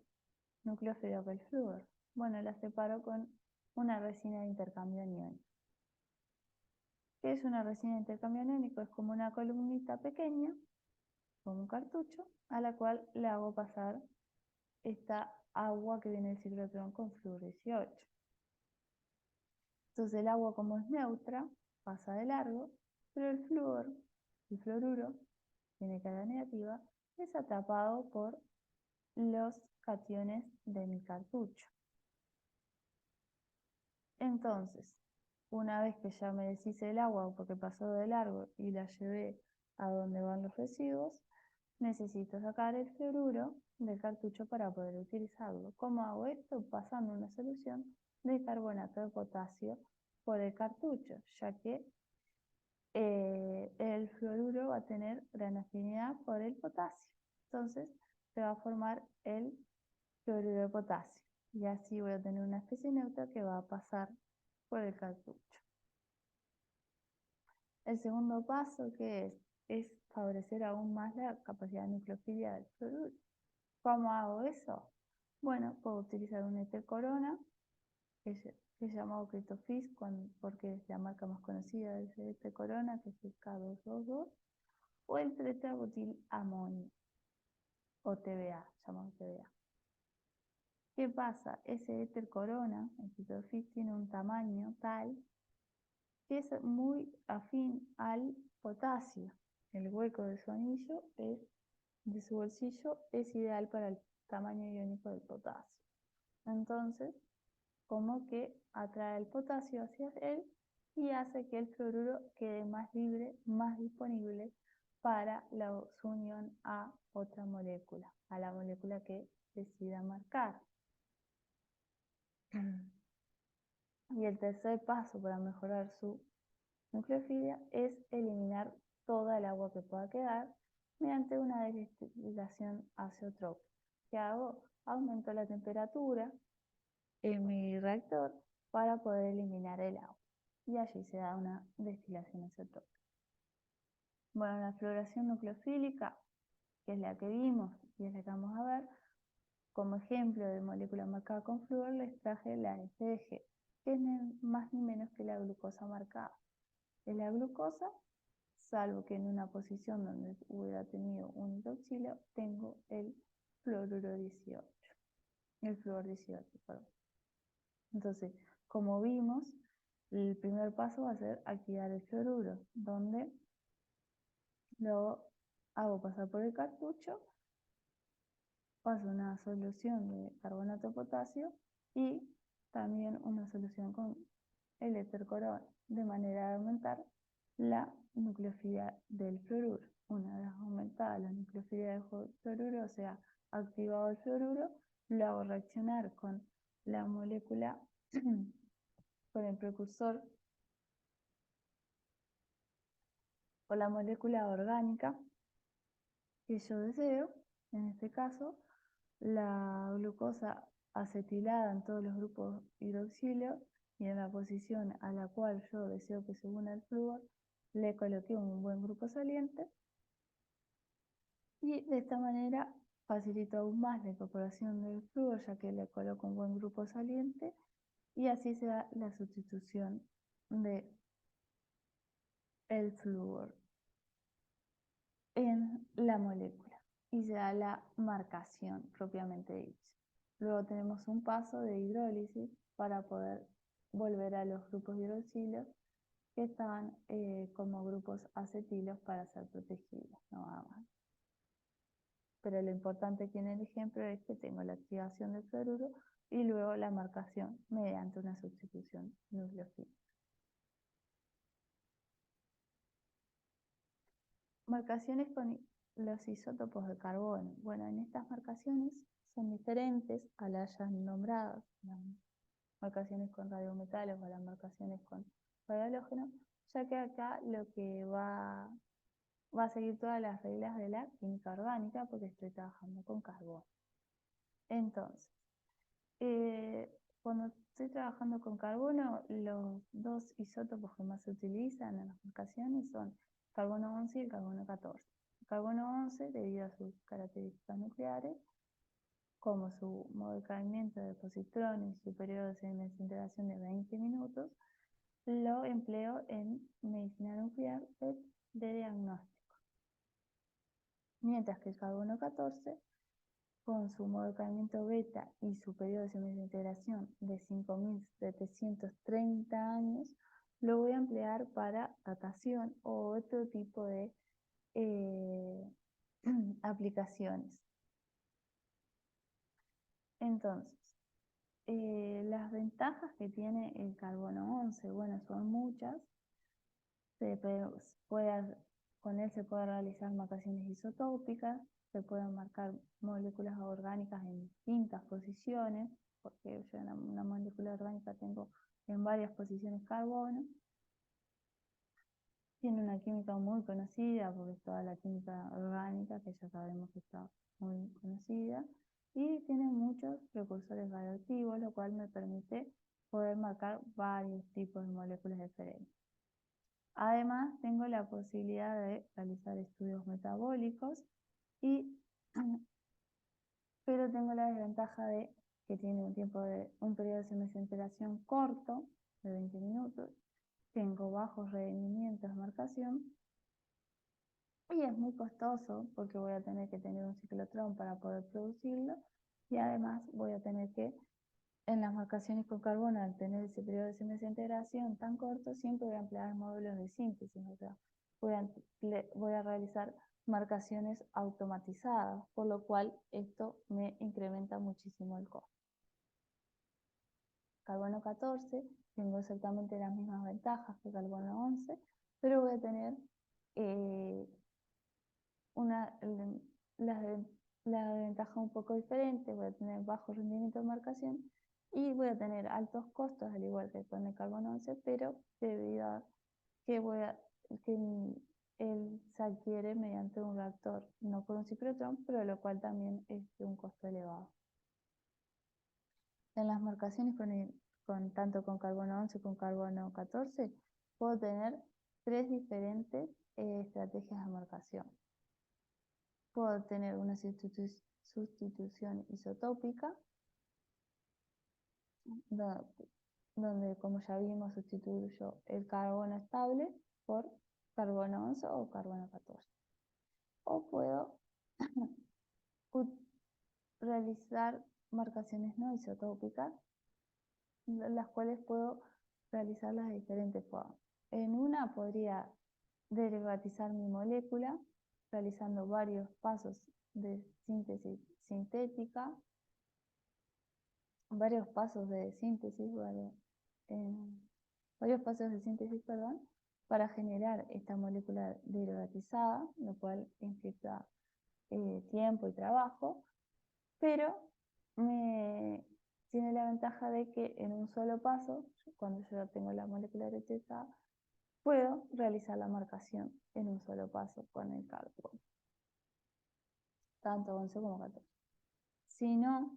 nucleófilo que el flúor? Bueno, la separo con una resina de intercambio aniónico. ¿Qué es una resina de intercambio aniónico? Es como una columnita pequeña, como un cartucho, a la cual le hago pasar esta agua que viene del ciclotrón con flúor 18. Entonces el agua, como es neutra, pasa de largo, pero el fluoruro, tiene carga negativa, es atrapado por los cationes de mi cartucho. Entonces, una vez que ya me deshice el agua porque pasó de largo y la llevé a donde van los residuos, necesito sacar el fluoruro del cartucho para poder utilizarlo. ¿Cómo hago esto? Pasando una solución de carbonato de potasio por el cartucho, ya que el fluoruro va a tener gran afinidad por el potasio. Entonces se va a formar el fluoruro de potasio. Y así voy a tener una especie neutra que va a pasar por el cartucho. El segundo paso, que es favorecer aún más la capacidad de nucleofilia del fluoruro. ¿Cómo hago eso? Bueno, puedo utilizar un éter corona, que es llamado Cryptofis, porque es la marca más conocida de ese éter corona, que es el K222, o el tetrabutilamonio, o TBA, llamado TBA. ¿Qué pasa? Ese éter corona, el Cryptofis, tiene un tamaño tal que es muy afín al potasio. El hueco de su anillo de su bolsillo es ideal para el tamaño iónico del potasio. Entonces, como que atrae el potasio hacia él y hace que el fluoruro quede más libre, más disponible para su unión a otra molécula, a la molécula que decida marcar. Y el tercer paso para mejorar su nucleofilia es eliminar toda el agua que pueda quedar mediante una destilación azeotrópica. ¿Qué hago? Aumento la temperatura en mi reactor para poder eliminar el agua. Y allí se da una destilación azeotrópica. Bueno, la fluoración nucleofílica, que es la que vimos y es la que vamos a ver, como ejemplo de molécula marcada con flúor, les traje la FDG, que es más ni menos que la glucosa marcada. Es la glucosa, salvo que en una posición donde hubiera tenido un hidroxilo, tengo el fluoruro 18, el flúor 18, perdón. Entonces, como vimos, el primer paso va a ser activar el fluoruro, donde lo hago pasar por el cartucho, paso una solución de carbonato de potasio y también una solución con el éter corona, de manera de aumentar la nucleofilia del fluoruro. Una vez aumentada la nucleofilia del fluoruro, o sea, activado el fluoruro, lo hago reaccionar con la molécula, con el precursor o la molécula orgánica que yo deseo, en este caso, la glucosa acetilada en todos los grupos hidroxilo y en la posición a la cual yo deseo que se una el flúor, le coloqué un buen grupo saliente y de esta manera facilito aún más la incorporación del flúor, ya que le coloco un buen grupo saliente y así se da la sustitución de el flúor en la molécula y se da la marcación propiamente dicha. Luego tenemos un paso de hidrólisis para poder volver a los grupos hidroxilos que estaban como grupos acetilos para ser protegidos, no más. Pero lo importante aquí en el ejemplo es que tengo la activación del fluoruro y luego la marcación mediante una sustitución nucleofílica. Marcaciones con los isótopos de carbono. Bueno, en estas marcaciones son diferentes a las ya nombradas, las marcaciones con radiometales o las marcaciones con radiohalógeno, ya que acá lo que va va a seguir todas las reglas de la química orgánica porque estoy trabajando con carbono. Entonces, cuando estoy trabajando con carbono, los dos isótopos que más se utilizan en las marcaciones son carbono 11 y el carbono 14. El carbono 11, debido a sus características nucleares, como su modo de caimiento de positrones y su periodo de desintegración de 20 minutos, lo empleo en medicina nuclear de diagnóstico. Mientras que el carbono 14, con su modo de caimiento beta y su periodo de desintegración de 5.730 años, lo voy a emplear para datación o otro tipo de aplicaciones. Entonces, las ventajas que tiene el carbono 11, bueno, son muchas. Con él se puede realizar marcaciones isotópicas, se pueden marcar moléculas orgánicas en distintas posiciones, porque yo en una molécula orgánica tengo en varias posiciones carbono. Tiene una química muy conocida, porque es toda la química orgánica, que ya sabemos que está muy conocida, y tiene muchos precursores radioactivos, lo cual me permite poder marcar varios tipos de moléculas diferentes. Además, tengo la posibilidad de realizar estudios metabólicos, pero tengo la desventaja de que tiene un periodo de semicintegración corto, de 20 minutos, tengo bajos rendimientos de marcación, y es muy costoso porque voy a tener que tener un ciclotrón para poder producirlo, y además voy a tener que, en las marcaciones con carbono, al tener ese periodo de semidesintegración tan corto, siempre voy a emplear módulos de síntesis, o sea, voy a realizar marcaciones automatizadas, por lo cual esto me incrementa muchísimo el costo. Carbono 14, tengo exactamente las mismas ventajas que carbono 11, pero voy a tener la ventaja un poco diferente. Voy a tener bajo rendimiento de marcación y voy a tener altos costos, al igual que con el carbono 11, pero debido a que él se adquiere mediante un reactor, no con un ciclotrón, pero lo cual también es de un costo elevado. En las marcaciones tanto con carbono 11 como con carbono 14, puedo tener tres diferentes estrategias de marcación. Puedo tener una sustitución isotópica, donde, como ya vimos, sustituyo el carbono estable por carbono 11 o carbono 14. O puedo realizar marcaciones no isotópicas, las cuales puedo realizarlas de diferentes formas. En una podría derivatizar mi molécula realizando varios pasos de síntesis sintética, varios pasos de síntesis, perdón, para generar esta molécula derivatizada, lo cual implica tiempo y trabajo, pero tiene la ventaja de que en un solo paso, cuando yo ya tengo la molécula derivatizada, puedo realizar la marcación en un solo paso con el carbono, tanto 11 como 14. Si no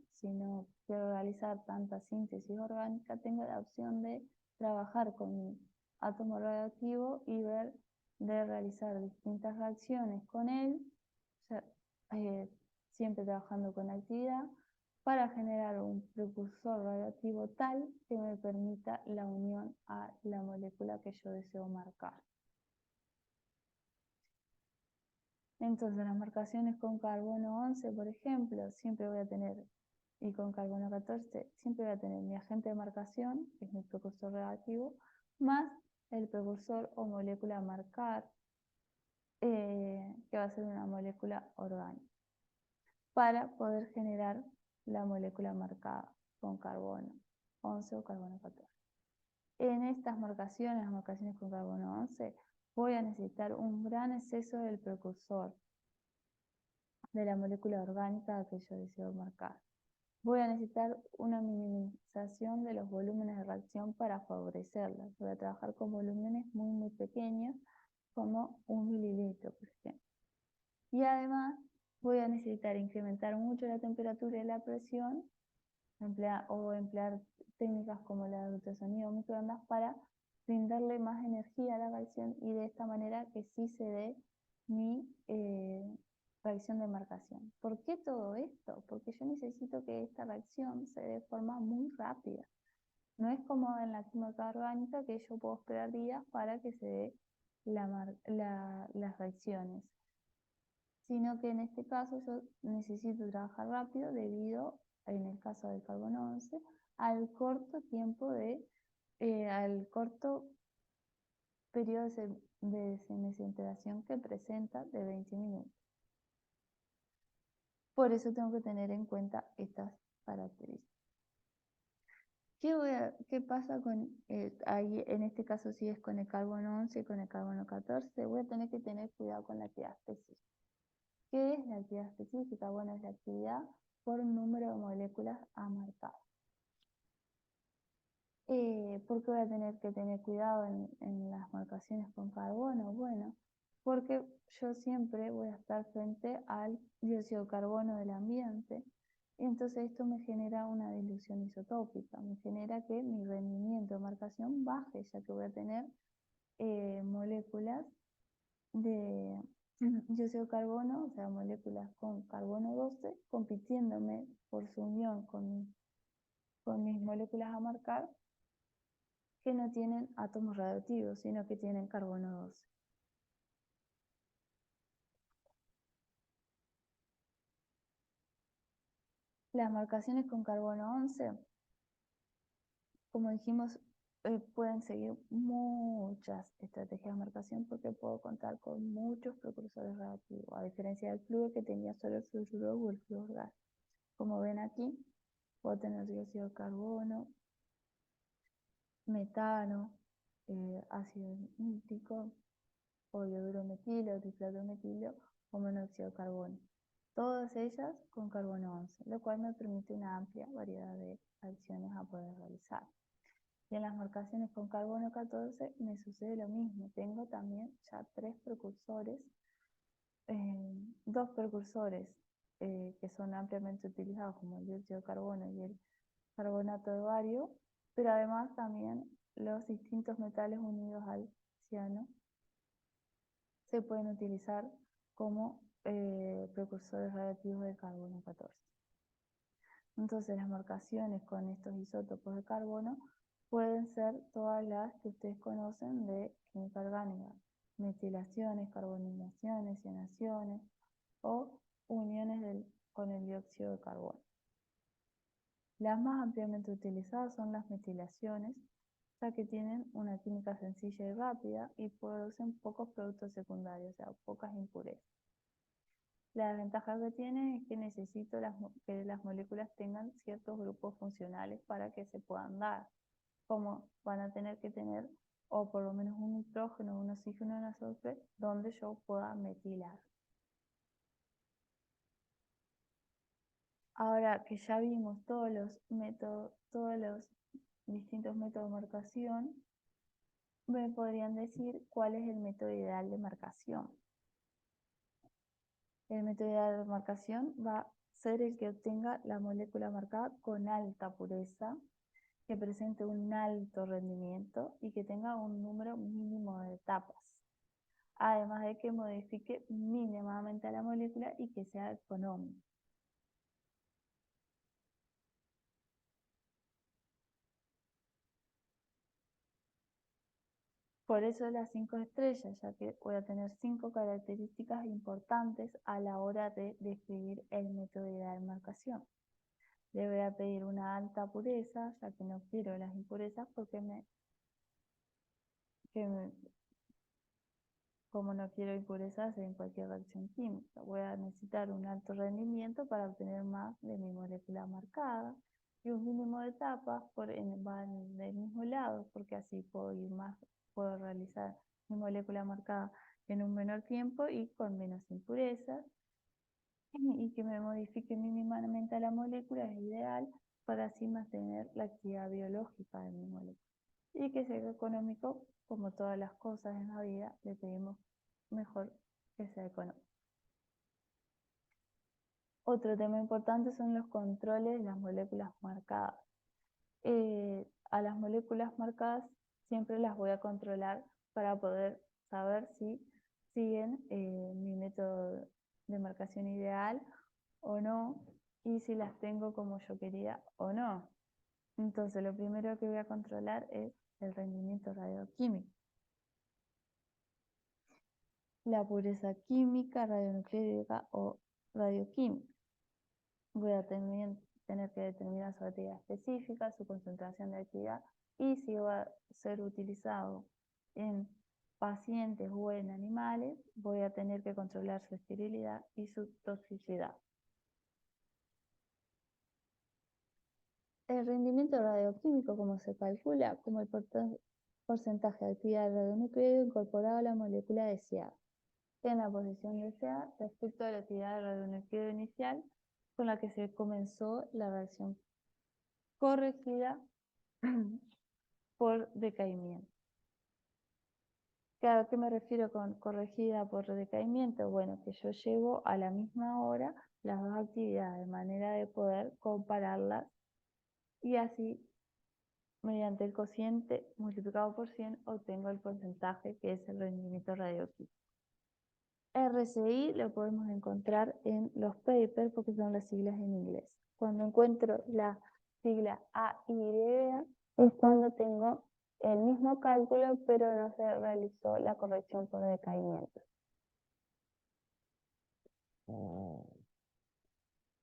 quiero realizar tanta síntesis orgánica, tengo la opción de trabajar con mi átomo radioactivo y de realizar distintas reacciones con él, siempre trabajando con actividad, para generar un precursor radioactivo tal que me permita la unión a la molécula que yo deseo marcar. Entonces, las marcaciones con carbono 11, por ejemplo, siempre voy a tener, y con carbono 14, siempre voy a tener mi agente de marcación, que es mi precursor reactivo, más el precursor o molécula a marcar, que va a ser una molécula orgánica, para poder generar la molécula marcada con carbono 11 o carbono 14. En estas marcaciones, las marcaciones con carbono 11, voy a necesitar un gran exceso del precursor de la molécula orgánica que yo deseo marcar. Voy a necesitar una minimización de los volúmenes de reacción para favorecerla. Voy a trabajar con volúmenes muy pequeños, como 1 mililitro, por ejemplo. Y además voy a necesitar incrementar mucho la temperatura y la presión o emplear técnicas como la de ultrasonido o microondas para brindarle más energía a la reacción y de esta manera que sí se dé mi reacción de marcación. ¿Por qué todo esto? Porque yo necesito que esta reacción se dé de forma muy rápida. No es como en la química orgánica que yo puedo esperar días para que se dé las reacciones, sino que en este caso yo necesito trabajar rápido debido, en el caso del carbono 11, al corto tiempo al corto periodo de semicintegración que presenta de 20 minutos. Por eso tengo que tener en cuenta estas características. ¿Qué pasa con, ahí en este caso si es con el carbono 11 y con el carbono 14? Voy a tener que tener cuidado con la actividad específica. ¿Qué es la actividad específica? Bueno, es la actividad por número de moléculas a marcar. ¿Por qué voy a tener que tener cuidado en las marcaciones con carbono? Bueno, porque yo siempre voy a estar frente al dióxido de carbono del ambiente. Y entonces esto me genera una dilución isotópica, me genera que mi rendimiento de marcación baje, ya que voy a tener moléculas de dióxido de carbono, o sea, moléculas con carbono 12, compitiéndome por su unión con mis moléculas a marcar, que no tienen átomos radioactivos, sino que tienen carbono 12. Las marcaciones con carbono 11, como dijimos, pueden seguir muchas estrategias de marcación porque puedo contar con muchos precursores radioactivos, a diferencia del flúor que tenía solo el fluoruro o el flúor gas. Como ven aquí, puedo tener dióxido de carbono, metano, ácido nítrico, o yoduro metilo, triflato metilo o monóxido de carbono. Todas ellas con carbono 11, lo cual me permite una amplia variedad de acciones a poder realizar. Y en las marcaciones con carbono 14 me sucede lo mismo. Tengo también ya dos precursores que son ampliamente utilizados como el dióxido de carbono y el carbonato de bario, pero además también los distintos metales unidos al ciano se pueden utilizar como precursores radiactivos de carbono 14. Entonces las marcaciones con estos isótopos de carbono pueden ser todas las que ustedes conocen de química orgánica: metilaciones, carbonilaciones, cianaciones o uniones con el dióxido de carbono. Las más ampliamente utilizadas son las metilaciones, ya que tienen una química sencilla y rápida y producen pocos productos secundarios, o sea, pocas impurezas. La ventaja que tiene es que necesito que las moléculas tengan ciertos grupos funcionales para que se puedan dar, como van a tener que tener o por lo menos un nitrógeno, un oxígeno, un azufre, donde yo pueda metilar. Ahora que ya vimos todos los distintos métodos de marcación, me podrían decir cuál es el método ideal de marcación. El método ideal de marcación va a ser el que obtenga la molécula marcada con alta pureza, que presente un alto rendimiento y que tenga un número mínimo de etapas. Además de que modifique mínimamente a la molécula y que sea económico. Por eso las 5 estrellas, ya que voy a tener 5 características importantes a la hora de describir el método ideal de marcación. Le voy a pedir una alta pureza, ya que no quiero las impurezas porque como no quiero impurezas en cualquier reacción química. Voy a necesitar un alto rendimiento para obtener más de mi molécula marcada y un mínimo de etapas van del mismo lado, porque así puedo realizar mi molécula marcada en un menor tiempo y con menos impurezas, y que me modifique mínimamente a la molécula es ideal para así mantener la actividad biológica de mi molécula. Y que sea económico, como todas las cosas en la vida, le pedimos mejor que sea económico. Otro tema importante son los controles de las moléculas marcadas. A las moléculas marcadas siempre las voy a controlar para poder saber si siguen mi método de marcación ideal o no, y si las tengo como yo quería o no. Entonces, lo primero que voy a controlar es el rendimiento radioquímico, la pureza química, radionucleica o radioquímica. Voy a también tener que determinar su actividad específica, su concentración de actividad y si va a ser utilizado en pacientes o en animales, voy a tener que controlar su esterilidad y su toxicidad. El rendimiento radioquímico, como se calcula, como el porcentaje de actividad del radionucleido incorporado a la molécula deseada, en la posición deseada respecto a la actividad del radionucleido inicial con la que se comenzó la reacción corregida por decaimiento. ¿A qué me refiero con corregida por decaimiento? Bueno, que yo llevo a la misma hora las dos actividades de manera de poder compararlas y así, mediante el cociente multiplicado por 100, obtengo el porcentaje que es el rendimiento radioquímico. RCI lo podemos encontrar en los papers porque son las siglas en inglés. Cuando encuentro la sigla AY es cuando tengo el mismo cálculo pero no se realizó la corrección por decaimiento.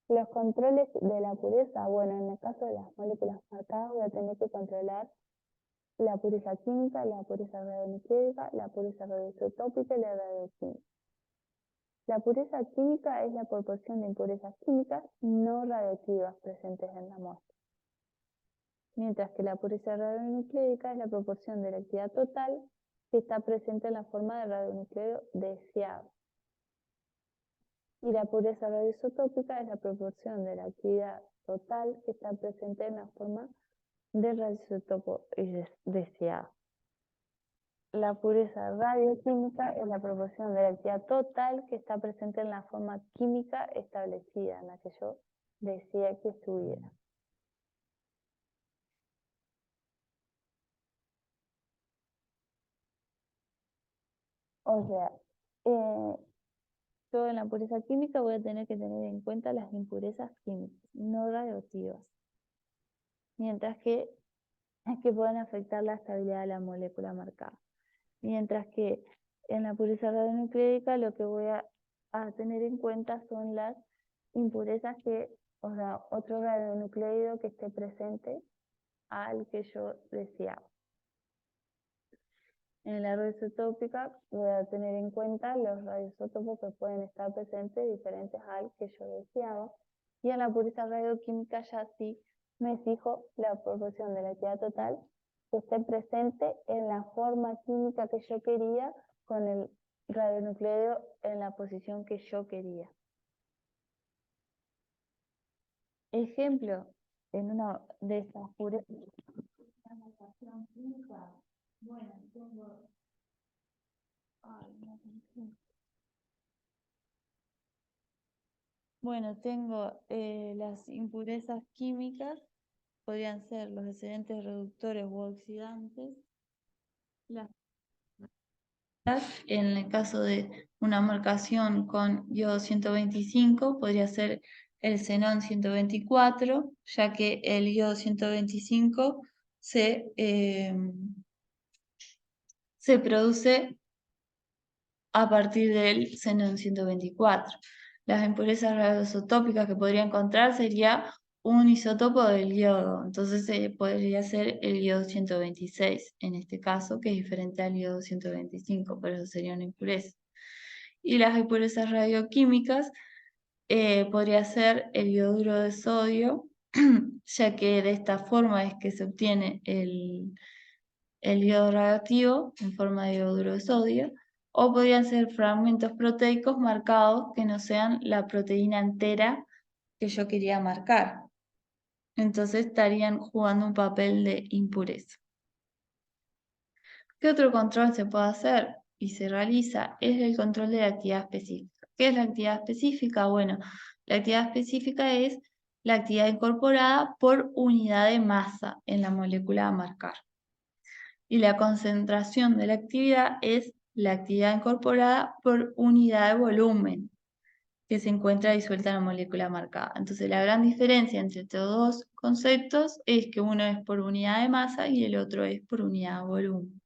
Los controles de la pureza, bueno, en el caso de las moléculas marcadas voy a tener que controlar la pureza química, la pureza radionucleica, la pureza radioisotópica y la radioquímica. La pureza química es la proporción de impurezas químicas no radioactivas presentes en la muestra, mientras que la pureza radionucleica es la proporción de la actividad total que está presente en la forma de radionucleido deseado. Y la pureza radioisotópica es la proporción de la actividad total que está presente en la forma del radioisótopo deseado. La pureza radioquímica es la proporción de la actividad total que está presente en la forma química establecida, en la que yo decía que estuviera. O sea, yo en la pureza química voy a tener que tener en cuenta las impurezas químicas, no radioactivas, mientras que pueden afectar la estabilidad de la molécula marcada. Mientras que en la pureza radionucleica lo que voy a tener en cuenta son las impurezas o sea, otro radionucleido que esté presente al que yo deseaba. En la radioisotópica voy a tener en cuenta los radioisótopos que pueden estar presentes diferentes al que yo deseaba. Y en la pureza radioquímica ya sí me fijo la proporción de la actividad total que esté presente en la forma química que yo quería con el radionucleido en la posición que yo quería. Ejemplo, en una de estas purezas. Bueno, tengo... Bueno, tengo las impurezas químicas, podrían ser los excedentes reductores u oxidantes. En el caso de una marcación con yodo 125, podría ser el xenón 124, ya que el yodo 125 se produce a partir del xenón 124. Las impurezas radioisotópicas que podría encontrar sería un isótopo del yodo, entonces podría ser el yodo 126 en este caso, que es diferente al yodo 125, por eso sería una impureza. Y las impurezas radioquímicas podría ser el yoduro de sodio, ya que de esta forma es que se obtiene el yodo radioactivo en forma de yoduro de sodio, o podrían ser fragmentos proteicos marcados que no sean la proteína entera que yo quería marcar. Entonces estarían jugando un papel de impureza. ¿Qué otro control se puede hacer? y se realiza es el control de la actividad específica. ¿Qué es la actividad específica? Bueno, la actividad específica es la actividad incorporada por unidad de masa en la molécula a marcar. Y la concentración de la actividad es la actividad incorporada por unidad de volumen que se encuentra disuelta en la molécula marcada. Entonces, la gran diferencia entre estos dos conceptos es que uno es por unidad de masa y el otro es por unidad de volumen.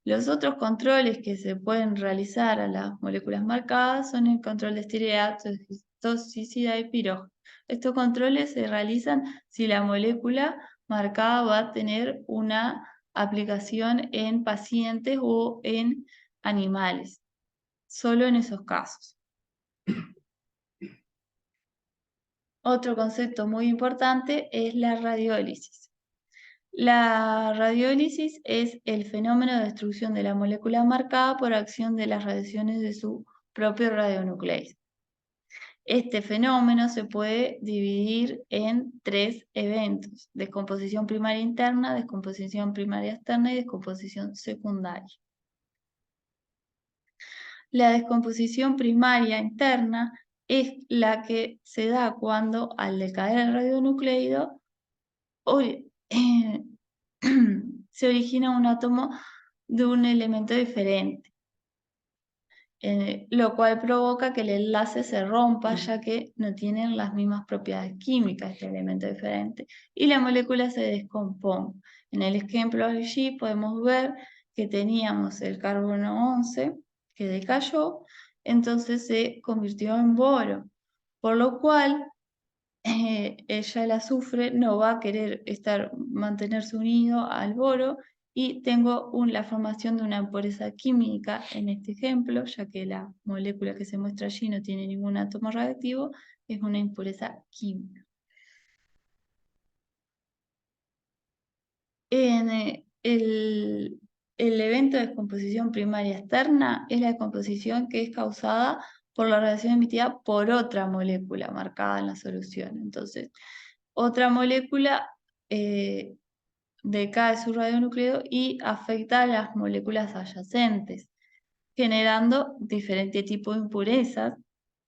Los otros controles que se pueden realizar a las moléculas marcadas son el control de esterilidad, toxicidad y pirógeno. Estos controles se realizan si la molécula marcada va a tener una aplicación en pacientes o en animales, solo en esos casos. Otro concepto muy importante es la radiólisis. La radiólisis es el fenómeno de destrucción de la molécula marcada por acción de las radiaciones de su propio radionucleido. Este fenómeno se puede dividir en 3 eventos: descomposición primaria interna, descomposición primaria externa y descomposición secundaria. La descomposición primaria interna es la que se da cuando al decaer el radionucleido se origina un átomo de un elemento diferente, lo cual provoca que el enlace se rompa, ya que no tienen las mismas propiedades químicas este elemento diferente, y la molécula se descompone. En el ejemplo allí podemos ver que teníamos el carbono 11 que decayó, entonces se convirtió en boro, por lo cual ella, el azufre, no va a querer mantenerse unido al boro y tengo la formación de una impureza química en este ejemplo, ya que la molécula que se muestra allí no tiene ningún átomo radiactivo, es una impureza química. El evento de descomposición primaria externa es la descomposición que es causada por la radiación emitida por otra molécula marcada en la solución. Entonces, otra molécula decae su radionucleido y afecta a las moléculas adyacentes, generando diferentes tipos de impurezas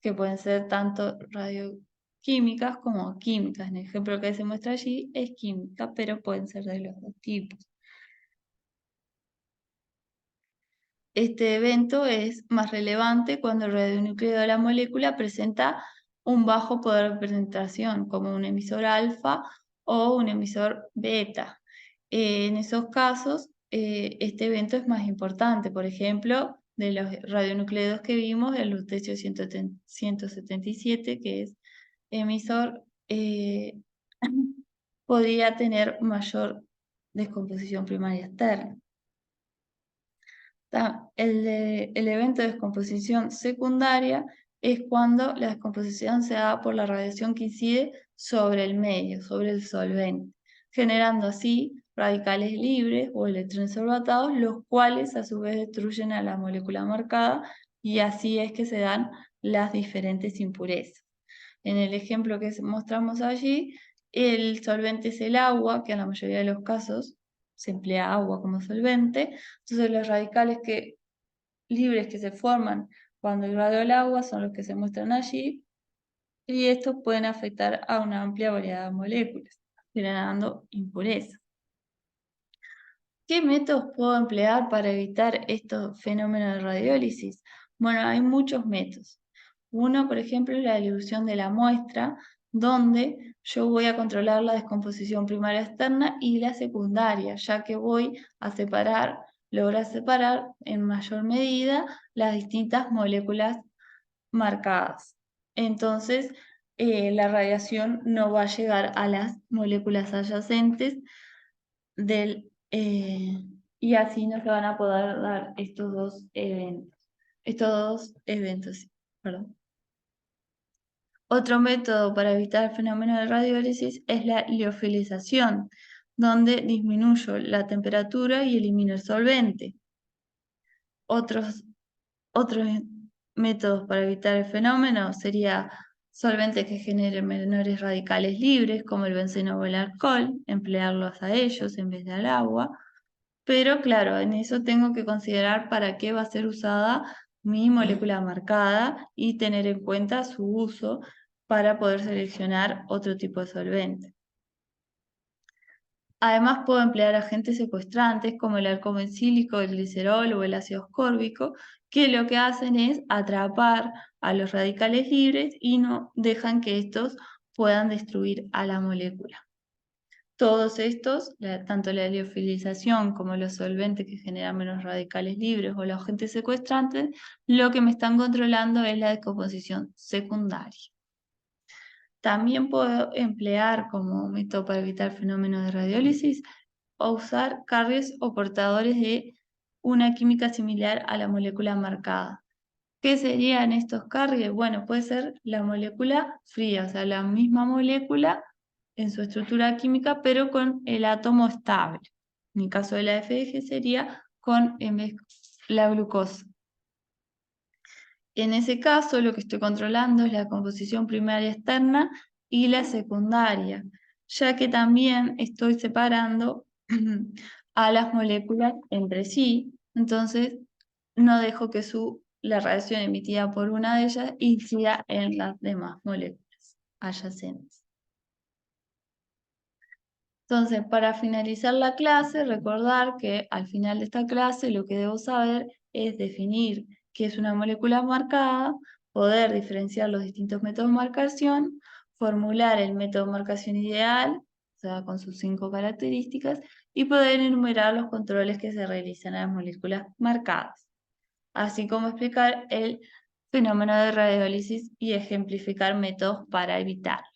que pueden ser tanto radioquímicas como químicas. En el ejemplo que se muestra allí es química, pero pueden ser de los dos tipos. Este evento es más relevante cuando el radionucleido de la molécula presenta un bajo poder de penetración, como un emisor alfa o un emisor beta. En esos casos, este evento es más importante. Por ejemplo, de los radionucleidos que vimos, el lutecio 177, que es emisor, podría tener mayor descomposición primaria externa. El evento de descomposición secundaria es cuando la descomposición se da por la radiación que incide sobre el medio, sobre el solvente, generando así radicales libres o electrones sorbatados, los cuales a su vez destruyen a la molécula marcada, y así es que se dan las diferentes impurezas. En el ejemplo que mostramos allí, el solvente es el agua, que en la mayoría de los casos se emplea agua como solvente. Entonces los radicales libres que se forman cuando irradia el agua son los que se muestran allí, y estos pueden afectar a una amplia variedad de moléculas, generando impurezas. ¿Qué métodos puedo emplear para evitar estos fenómenos de radiólisis? Bueno, hay muchos métodos. Uno, por ejemplo, es la dilución de la muestra, donde yo voy a controlar la descomposición primaria externa y la secundaria, ya que voy a lograr separar en mayor medida las distintas moléculas marcadas. Entonces, la radiación no va a llegar a las moléculas adyacentes y así no se van a poder dar estos dos eventos, perdón. Otro método para evitar el fenómeno de radiólisis es la liofilización, donde disminuyo la temperatura y elimino el solvente. Otros métodos para evitar el fenómeno sería solventes que generen menores radicales libres, como el benceno o el alcohol, emplearlos a ellos en vez de al agua. pero claro, en eso tengo que considerar para qué va a ser usada mi molécula marcada y tener en cuenta su uso para poder seleccionar otro tipo de solvente. Además, puedo emplear agentes secuestrantes como el alcohol encílico, el glicerol o el ácido ascórbico, que lo que hacen es atrapar a los radicales libres y no dejan que estos puedan destruir a la molécula. Todos estos, tanto la liofilización como los solventes que generan menos radicales libres o los agentes secuestrantes, lo que me están controlando es la descomposición secundaria. También puedo emplear como método para evitar fenómenos de radiólisis o usar carriers o portadores de una química similar a la molécula marcada. ¿Qué serían estos carriers? Bueno, puede ser la molécula fría, o sea, la misma molécula en su estructura química, pero con el átomo estable. En el caso de la FDG sería con en vez la glucosa. En ese caso, lo que estoy controlando es la composición primaria externa y la secundaria, ya que también estoy separando a las moléculas entre sí, entonces no dejo que la radiación emitida por una de ellas incida en las demás moléculas adyacentes. Entonces, para finalizar la clase, recordar que al final de esta clase lo que debo saber es definir qué es una molécula marcada, poder diferenciar los distintos métodos de marcación, formular el método de marcación ideal, o sea, con sus 5 características, y poder enumerar los controles que se realizan a las moléculas marcadas, así como explicar el fenómeno de radiólisis y ejemplificar métodos para evitarlo.